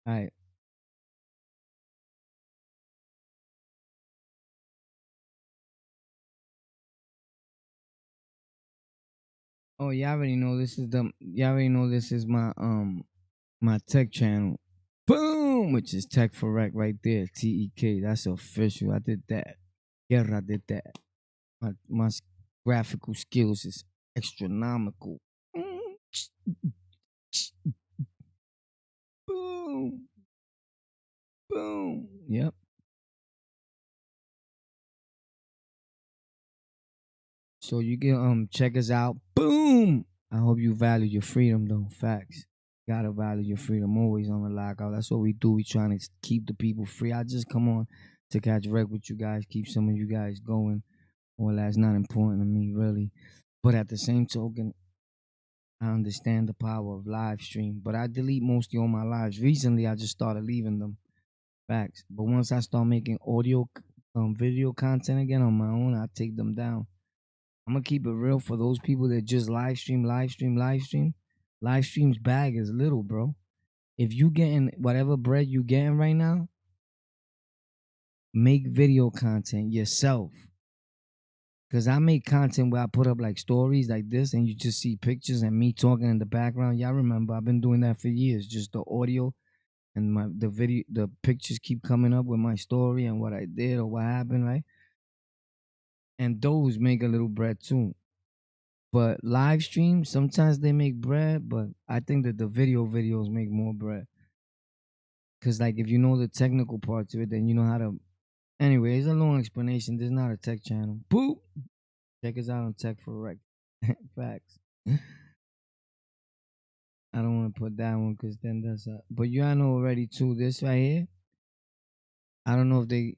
alright. Oh, y'all already know this is my tech channel. Boom, which is Tech for Rec right there. TEK. That's official. I did that. Guerra did that. My graphical skills is astronomical. Boom. Boom. Yep. So you can check us out. Boom. I hope you value your freedom though. Facts. Gotta value your freedom. Always on the lockout. That's what we do. We trying to keep the people free. I just come on to catch wreck with you guys. Keep some of you guys going. Well, that's not important to me really. But at the same token, I understand the power of live stream. But I delete mostly all my lives. Recently, I just started leaving them. Facts. But once I start making audio, video content again on my own, I take them down. I'm gonna keep it real for those people that just live stream, live stream, live stream. Live stream's bag is little, bro. If you getting whatever bread you getting right now, make video content yourself. Cause I make content where I put up like stories like this, and you just see pictures and me talking in the background. Y'all remember I've been doing that for years. Just the audio and the video, the pictures keep coming up with my story and what I did or what happened, right? And those make a little bread too. But live streams, sometimes they make bread, but I think that the videos make more bread. Cause like if you know the technical parts of it, then you know how to. Anyway, it's a long explanation. This is not a tech channel. Boop. Check us out on Tech for Rec. Facts. I don't want to put that one because then that's a. But you all know already too. This right here. I don't know if they,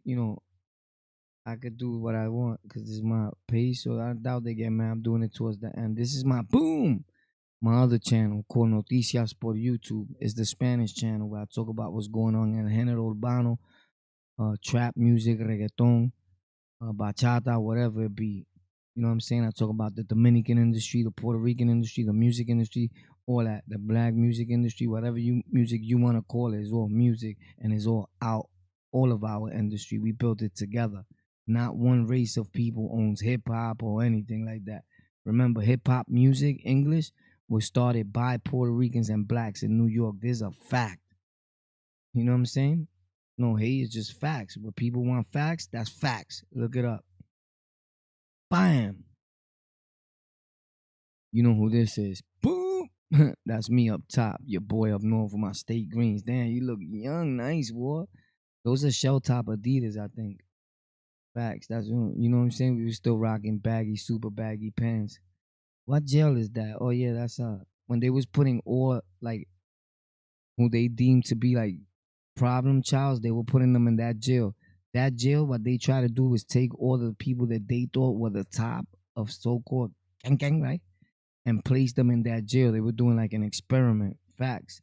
I could do what I want because this is my page. So I doubt they get mad. I'm doing it towards the end. This is my boom. My other channel called Noticias por YouTube is the Spanish channel where I talk about what's going on in el género urbano, trap music, reggaeton, bachata, whatever it be. You know what I'm saying? I talk about the Dominican industry, the Puerto Rican industry, the music industry, all that, the black music industry, whatever music you want to call it, is all music and it's all out, all of our industry. We built it together. Not one race of people owns hip hop or anything like that. Remember, hip hop music, English, was started by Puerto Ricans and blacks in New York. There's a fact. You know what I'm saying? No hate, it's just facts. What people want facts, that's facts. Look it up. Bam. You know who this is. Boom. That's me up top. Your boy up north with my state greens. Damn, you look young, nice, boy. Those are shell top Adidas, I think. Facts. That's you know what I'm saying? We were still rocking baggy, super baggy pants. What jail is that? Oh yeah, that's when they was putting all like who they deemed to be like problem childs, they were putting them in that jail. That jail, what they try to do is take all the people that they thought were the top of so-called gang, right? And place them in that jail. They were doing like an experiment. Facts.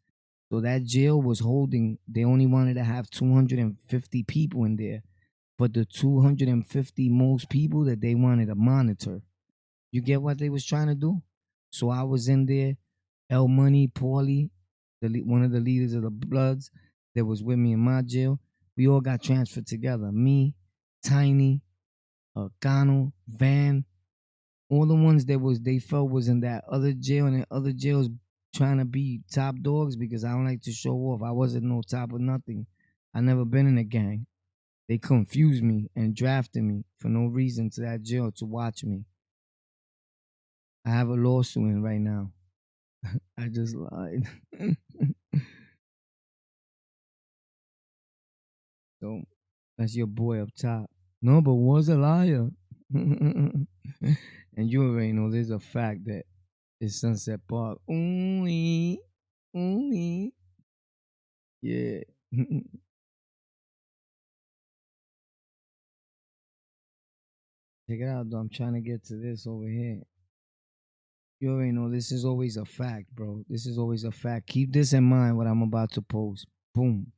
So that jail was holding, they only wanted to have 250 people in there. But the 250 most people that they wanted to monitor. You get what they was trying to do? So I was in there, El Money, Paulie, one of the leaders of the Bloods that was with me in my jail. We all got transferred together. Me, Tiny, Gano, Van, all the ones that was they felt was in that other jail and in other jails trying to be top dogs because I don't like to show off. I wasn't no top of nothing. I never been in a gang. They confused me and drafted me for no reason to that jail to watch me. I have a lawsuit in right now. I just lied. So that's your boy up top. No, but was a liar. And you already know there's a fact that it's Sunset Park. Ooh, ooh, yeah. Check it out, though. I'm trying to get to this over here. You already know this is always a fact, bro. This is always a fact. Keep this in mind what I'm about to post. Boom.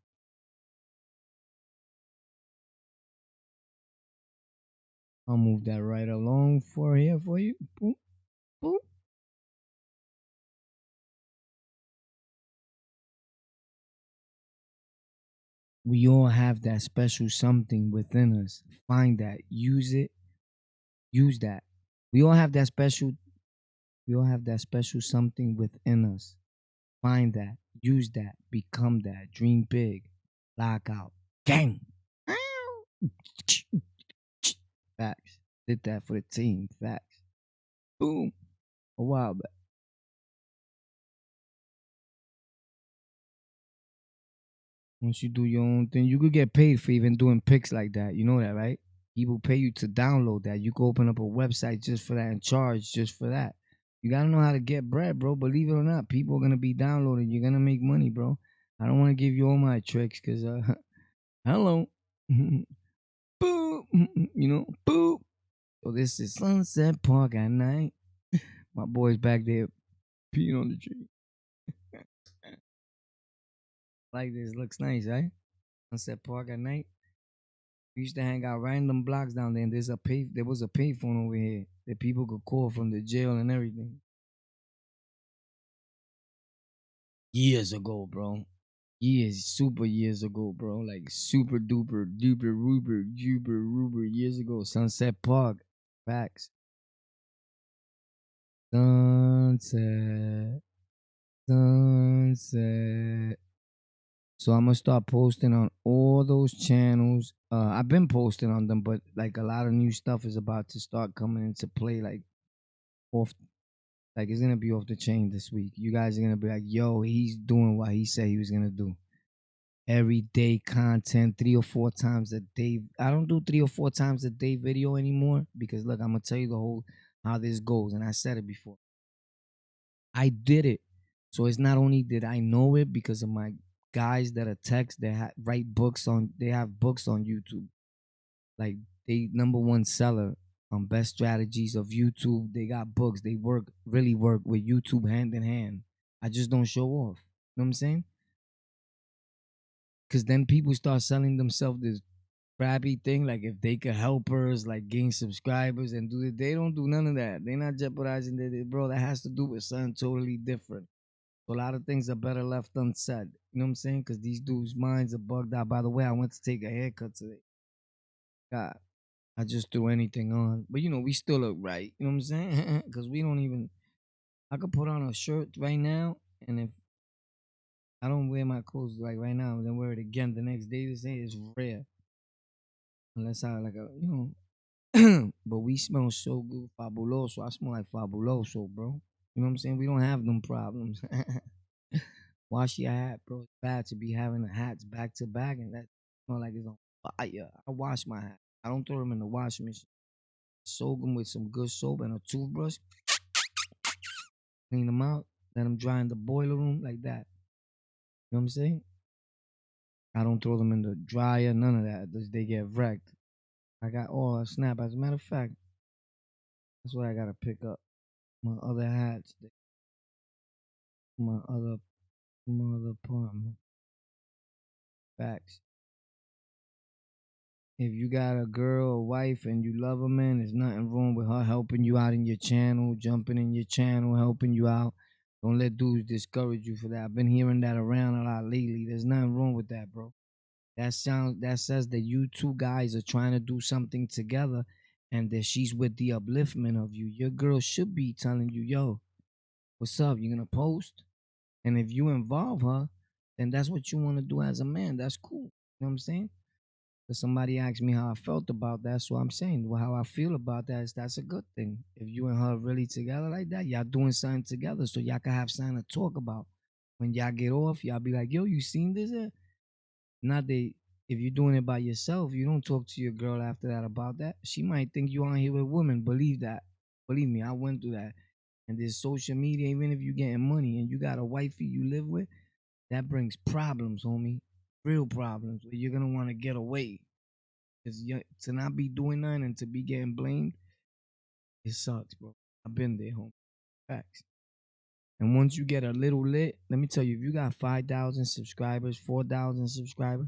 I'll move that right along for here for you. Boom, boom. We all have that special something within us. Find that. Use it. Use that. We all have that special. We all have that special something within us. Find that. Use that. Become that. Dream big. Lock out. Gang. Facts. Did that for the team. Facts. Boom. A while back. Once you do your own thing, you could get paid for even doing pics like that. You know that, right? People pay you to download that. You can open up a website just for that and charge just for that. You gotta know how to get bread, bro. Believe it or not, people are gonna be downloading. You're gonna make money, bro. I don't want to give you all my tricks, cause hello, boop, you know, boop. So this is Sunset Park at night. My boy's back there peeing on the tree. Like this looks nice, right? Sunset Park at night. We used to hang out random blocks down there, and there was a payphone over here that people could call from the jail and everything. Years ago, bro. Years, super years ago, bro. Like super duper duper rooper duper rooper years ago. Sunset Park. Facts. Sunset. Sunset. So I'm gonna start posting on all those channels. I've been posting on them, but like a lot of new stuff is about to start coming into play. Like off, like it's gonna be off the chain this week. You guys are gonna be like, "Yo, he's doing what he said he was gonna do." Everyday content, 3 or 4 times a day. I don't do 3 or 4 times a day video anymore because look, I'm gonna tell you the whole how this goes, and I said it before. I did it. So it's not only did I know it because of my guys that are techs that write books on, they have books on YouTube. Like they number one seller on best strategies of YouTube. They got books. They really work with YouTube hand in hand. I just don't show off. You know what I'm saying? Because then people start selling themselves this crappy thing. Like if they could help us, like gain subscribers and do it, they don't do none of that. They're not jeopardizing it, bro. That has to do with something totally different. So a lot of things are better left unsaid. You know what I'm saying? Because these dudes' minds are bugged out. By the way, I went to take a haircut today. God, I just threw anything on. But you know, we still look right. You know what I'm saying? Because we don't even. I could put on a shirt right now, and if I don't wear my clothes like right now, then wear it again the next day. They say it's rare, unless I like a but we smell so good, fabuloso. I smell like fabuloso, bro. You know what I'm saying? We don't have them problems. Wash your hat, bro. It's bad to be having the hats back to back, and that smell like it's on fire. I wash my hat. I don't throw them in the washing machine. Soak them with some good soap and a toothbrush. Clean them out. Let them dry in the boiler room like that. You know what I'm saying? I don't throw them in the dryer. None of that. They get wrecked. I got snap. As a matter of fact, that's what I gotta pick up. My other hats. My other apartment. Facts. If you got a girl or wife and you love her, man, there's nothing wrong with her helping you out in your channel, jumping in your channel, helping you out. Don't let dudes discourage you for that. I've been hearing that around a lot lately. There's nothing wrong with that, bro. That says that you two guys are trying to do something together and that she's with the upliftment of you. Your girl should be telling you, yo, what's up? You gonna post? And if you involve her, then that's what you want to do as a man. That's cool. You know what I'm saying? Because somebody asked me how I felt about that, so I'm saying, well, how I feel about that is that's a good thing. If you and her really together like that, y'all doing something together, so y'all can have something to talk about. When y'all get off, y'all be like, yo, you seen this? Not that if you're doing it by yourself, you don't talk to your girl after that about that. She might think you on here with women. Believe that. Believe me, I went through that. And this social media, even if you're getting money and you got a wifey you live with, that brings problems, homie. Real problems where you're gonna want to get away. Cause to not be doing nothing and to be getting blamed, it sucks, bro. I've been there, homie. Facts. And once you get a little lit, let me tell you, if you got 5,000 subscribers, 4,000 subscribers,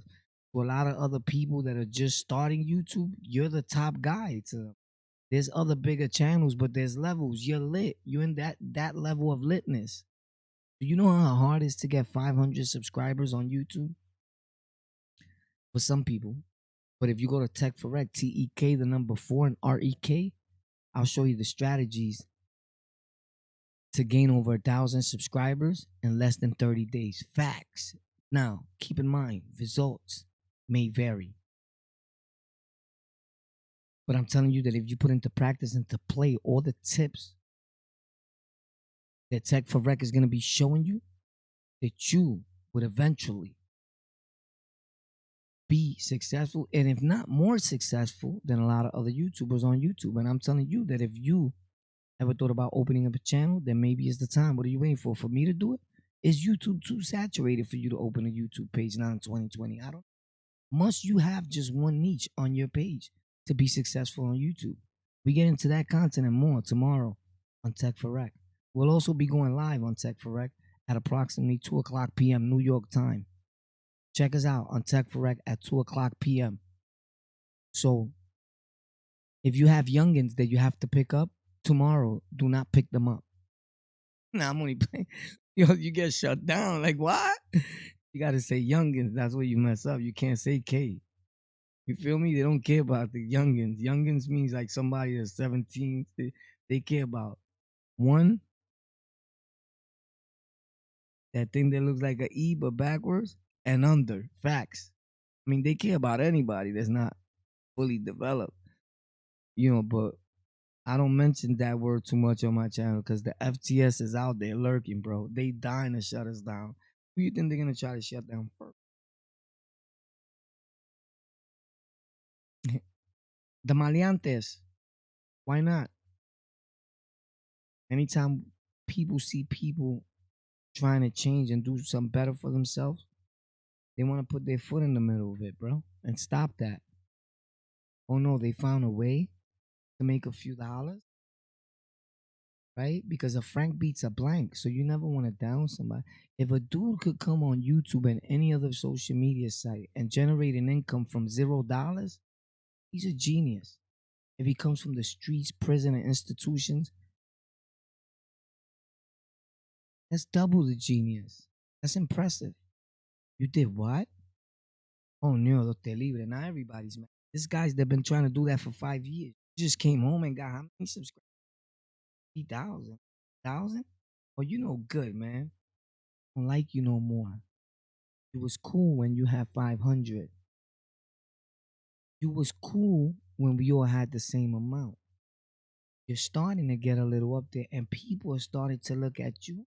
to a lot of other people that are just starting YouTube, you're the top guy to them. There's other bigger channels, but there's levels. You're lit. You're in that level of litness. Do you know how hard it is to get 500 subscribers on YouTube? For some people. But if you go to Tech for Rec, TEK, the number 4, and REK, I'll show you the strategies to gain over 1,000 subscribers in less than 30 days. Facts. Now, keep in mind, results may vary. But I'm telling you that if you put into practice and to play all the tips that Tech for Rec is going to be showing you, that you would eventually be successful, and if not more successful than a lot of other YouTubers on YouTube. And I'm telling you that if you ever thought about opening up a channel, then maybe it's the time. What are you waiting for? For me to do it? Is YouTube too saturated for you to open a YouTube page now in 2020? I don't. Must you have just one niche on your page to be successful on YouTube? We get into that content and more tomorrow on Tech for Rec. We'll also be going live on Tech for Rec at approximately 2 o'clock p.m. New York time. Check us out on Tech for Rec at 2 o'clock p.m. So if you have youngins that you have to pick up tomorrow, do not pick them up. Nah, I'm only playing. Yo, you get shut down. Like, what? You got to say youngins. That's where you mess up. You can't say K. You feel me? They don't care about the youngins. Youngins means like somebody that's 17. They care about one, that thing that looks like an E but backwards, and under. Facts. I mean, they care about anybody that's not fully developed. But I don't mention that word too much on my channel because the FTS is out there lurking, bro. They dying to shut us down. Who you think they're gonna try to shut down first? The maleantes. Why not? Anytime people see people trying to change and do something better for themselves, they want to put their foot in the middle of it, bro, and stop that. Oh no, they found a way to make a few dollars, right? Because a frank beats a blank, so you never want to down somebody. If a dude could come on YouTube and any other social media site and generate an income from $0, he's a genius. If he comes from the streets, prison, and institutions, that's double the genius. That's impressive. You did what? Oh no, Dios te libre. Not everybody's mad. This guy's that been trying to do that for 5 years. Just came home and got how many subscribers? 3,000. 1,000? Oh, you know good, man. I don't like you no more. It was cool when you had 500. You was cool when we all had the same amount. You're starting to get a little up there, and people are starting to look at you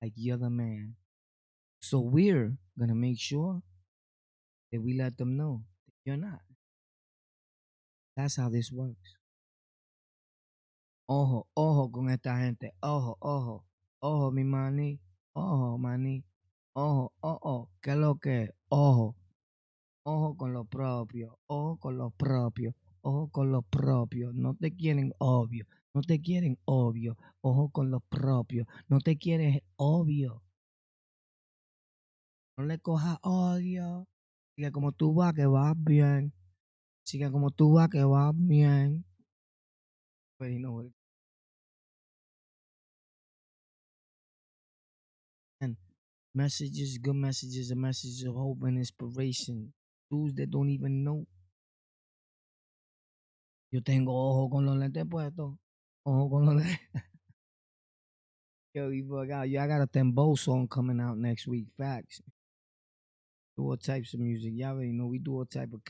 like you're the man. So we're gonna make sure that we let them know that you're not. That's how this works. Ojo, ojo con esta gente. Ojo, ojo. Ojo, mi maní. Ojo, maní. Ojo, oh, oh. ¿Qué es lo que es? Ojo. Ojo con lo propio. Ojo con lo propio. Ojo con lo propio. No te quieren obvio. No te quieren obvio. Ojo con lo propio. No te quieres obvio. No le cojas odio. Sigue como tú vas, que vas bien. Sigue como tú vas, que vas bien. But you know what? And messages, good messages, a message of hope and inspiration. Dudes that don't even know. Yo tengo ojo con los lentes puestos. Ojo con los lentes. Yo, you forgot. Yo, I got a Tembo song coming out next week. Facts. Do all types of music. Y'all already know we do all type of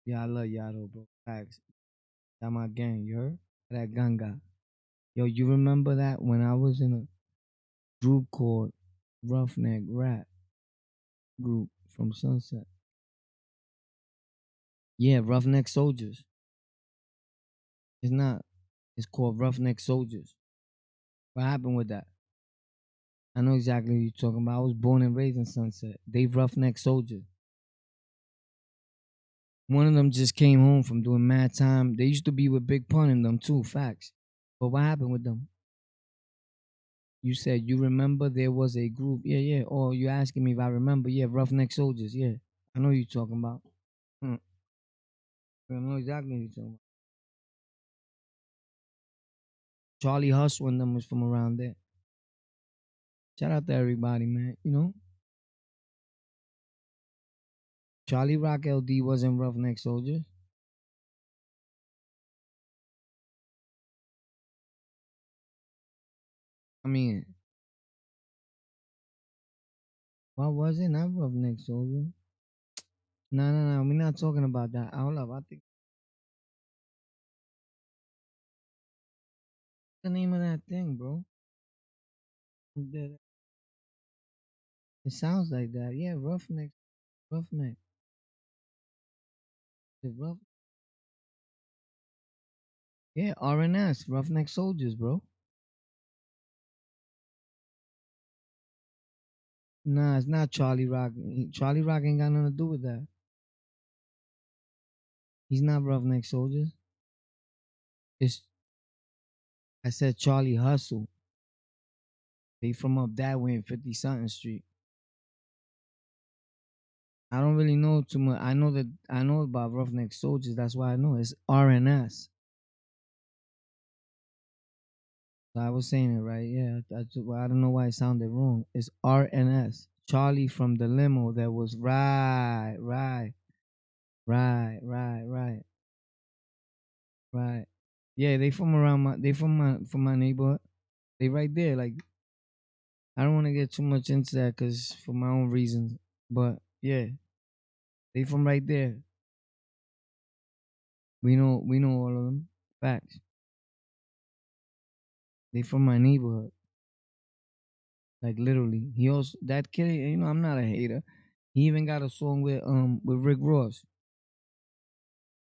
Yeah, I love y'all though, bro. Facts. That my gang, you heard? That ganga. Yo, you remember that when I was in a group called Roughneck Rap group from Sunset? Yeah, Roughneck Soldiers. It's not. It's called Roughneck Soldiers. What happened with that? I know exactly what you're talking about. I was born and raised in Sunset. They Roughneck Soldiers. One of them just came home from doing mad time. They used to be with Big Pun in them too. Facts. But what happened with them? You said you remember there was a group. Yeah, yeah. Oh, you asking me if I remember? Yeah, Roughneck Soldiers. Yeah, I know you talking about. Hmm. I know exactly what you talking about. Charlie Hustle and them was from around there. Shout out to everybody, man. Charlie Rock LD wasn't Roughneck Soldiers. I mean, what was it? Not Roughneck Soldiers. No, no, no. We're not talking about that. Hold up. I think the name of that thing, bro. It sounds like that. Yeah, Roughneck, Roughneck, the rough. Yeah, RNS, Roughneck Soldiers, bro. Nah, it's not Charlie Rock. Charlie Rock ain't got nothing to do with that. He's not Roughneck Soldiers. It's I said Charlie Hustle. They from up that way in 50 something Street. I don't really know too much. I know about Roughneck Soldiers. That's why I know it's RNS. So I was saying it right. Yeah, I don't know why it sounded wrong. It's RNS. Charlie from the limo. That was right. Right. Yeah, they from around my. They from my neighborhood. They right there. Like I don't want to get too much into that because for my own reasons. But yeah, they from right there. We know all of them. Facts. They from my neighborhood. Like literally. He also that kid. I'm not a hater. He even got a song with Rick Ross.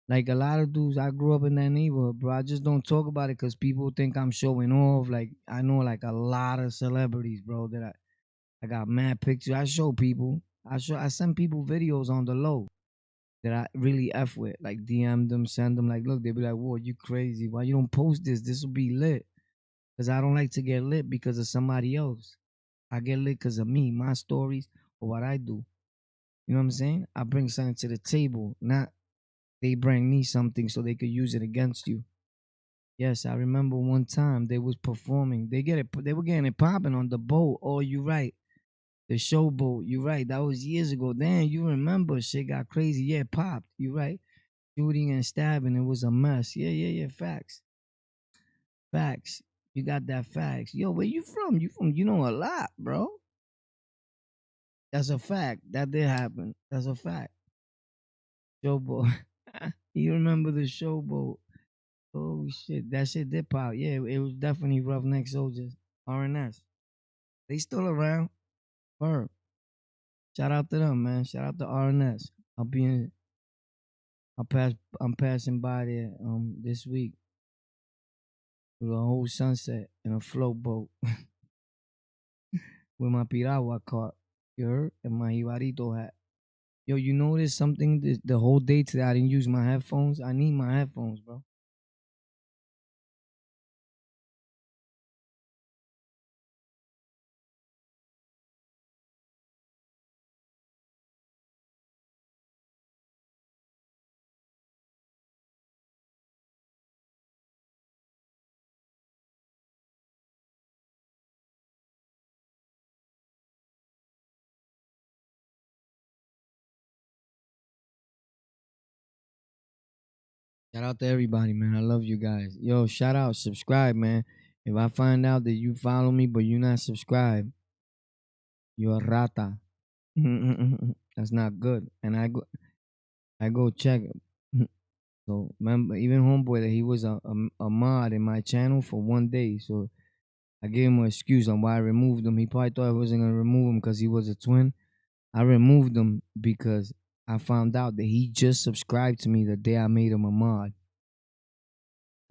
Like a lot of dudes, I grew up in that neighborhood, bro. I just don't talk about it because people think I'm showing off. Like I know like a lot of celebrities, bro. That I got mad pictures. I show people. I send people videos on the low that I really f with. Like DM them, send them. Like look, they be like, "Whoa, you crazy? Why you don't post this? This will be lit." Because I don't like to get lit because of somebody else. I get lit because of me, my stories, or what I do. You know what I'm saying? I bring something to the table, not they bring me something so they could use it against you. Yes, I remember one time they was performing. They were getting it popping on the boat. Oh, you right. The showboat. You right. That was years ago. Then you remember shit got crazy. Yeah, it popped. You right. Shooting and stabbing. It was a mess. Yeah. Facts. Facts. You got that facts. Yo, where you from? You know a lot, bro. That's a fact. That did happen. That's a fact. Showboat. You remember the showboat. Oh shit. That shit did pop. Yeah, it was definitely Roughneck Soldiers. RNS. They still around. Firm. Shout out to them, man. Shout out to RNS. I'll be in I'll pass I'm passing by there this week with a whole sunset in a float boat with my piragua cart. You heard? And my Ibarito hat. Yo, you notice something the whole day today I didn't use my headphones. I need my headphones, bro. Shout out to everybody, man. I love you guys. Yo, shout out, subscribe, man. If I find out that you follow me but you not subscribed, you're a rata. That's not good. And I go check. So remember, even homeboy that he was a mod in my channel for one day. So I gave him an excuse on why I removed him. He probably thought I wasn't gonna remove him because he was a twin. I removed him because I found out that he just subscribed to me the day I made him a mod.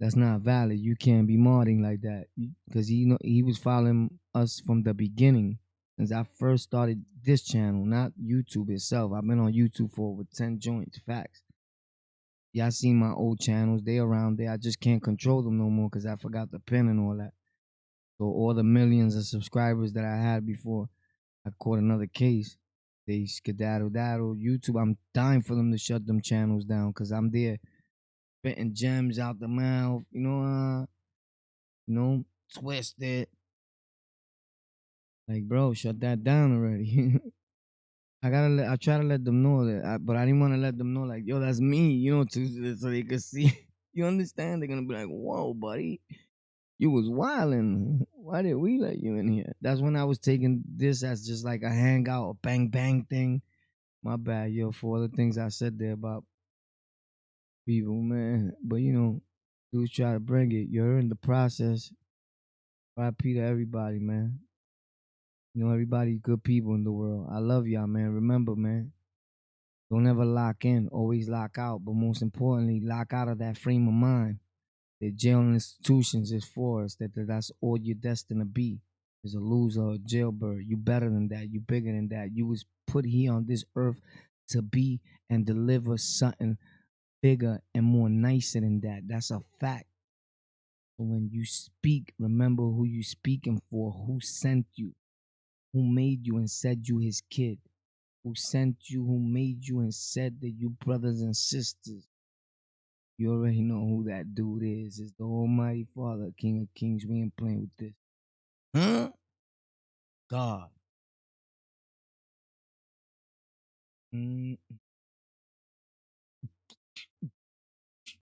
That's not valid. You can't be modding like that because he was following us from the beginning since I first started this channel, not YouTube itself. I've been on YouTube for over 10 joints. Facts. Y'all seen my old channels. They around there. I just can't control them no more because I forgot the pin and all that. So all the millions of subscribers that I had before, I caught another case. They skedaddle daddle. YouTube, I'm dying for them to shut them channels down because I'm there spitting gems out the mouth. Twist it. Like, bro, shut that down already. I try to let them know that, but I didn't want to let them know, like, yo, that's me, so they could see. You understand? They're gonna be like, whoa, buddy, you was wilding. Why did we let you in here? That's when I was taking this as just like a hangout, a bang bang thing. My bad, yo, for all the things I said there about people, man. But dudes try to bring it. You're in the process. RIP to everybody, man. You know, everybody good people in the world. I love y'all, man. Remember, man, don't ever lock in. Always lock out. But most importantly, lock out of that frame of mind. The jail institutions is for us. That's all you're destined to be. Is a loser, a jailbird. You better than that. You bigger than that. You was put here on this earth to be and deliver something bigger and more nicer than that. That's a fact. So when you speak, remember who you speaking for, who sent you, who made you and said you his kid, who sent you, who made you and said that you brothers and sisters. You already know who that dude is. It's the Almighty Father, King of Kings. We ain't playing with this. Huh? God. Mm.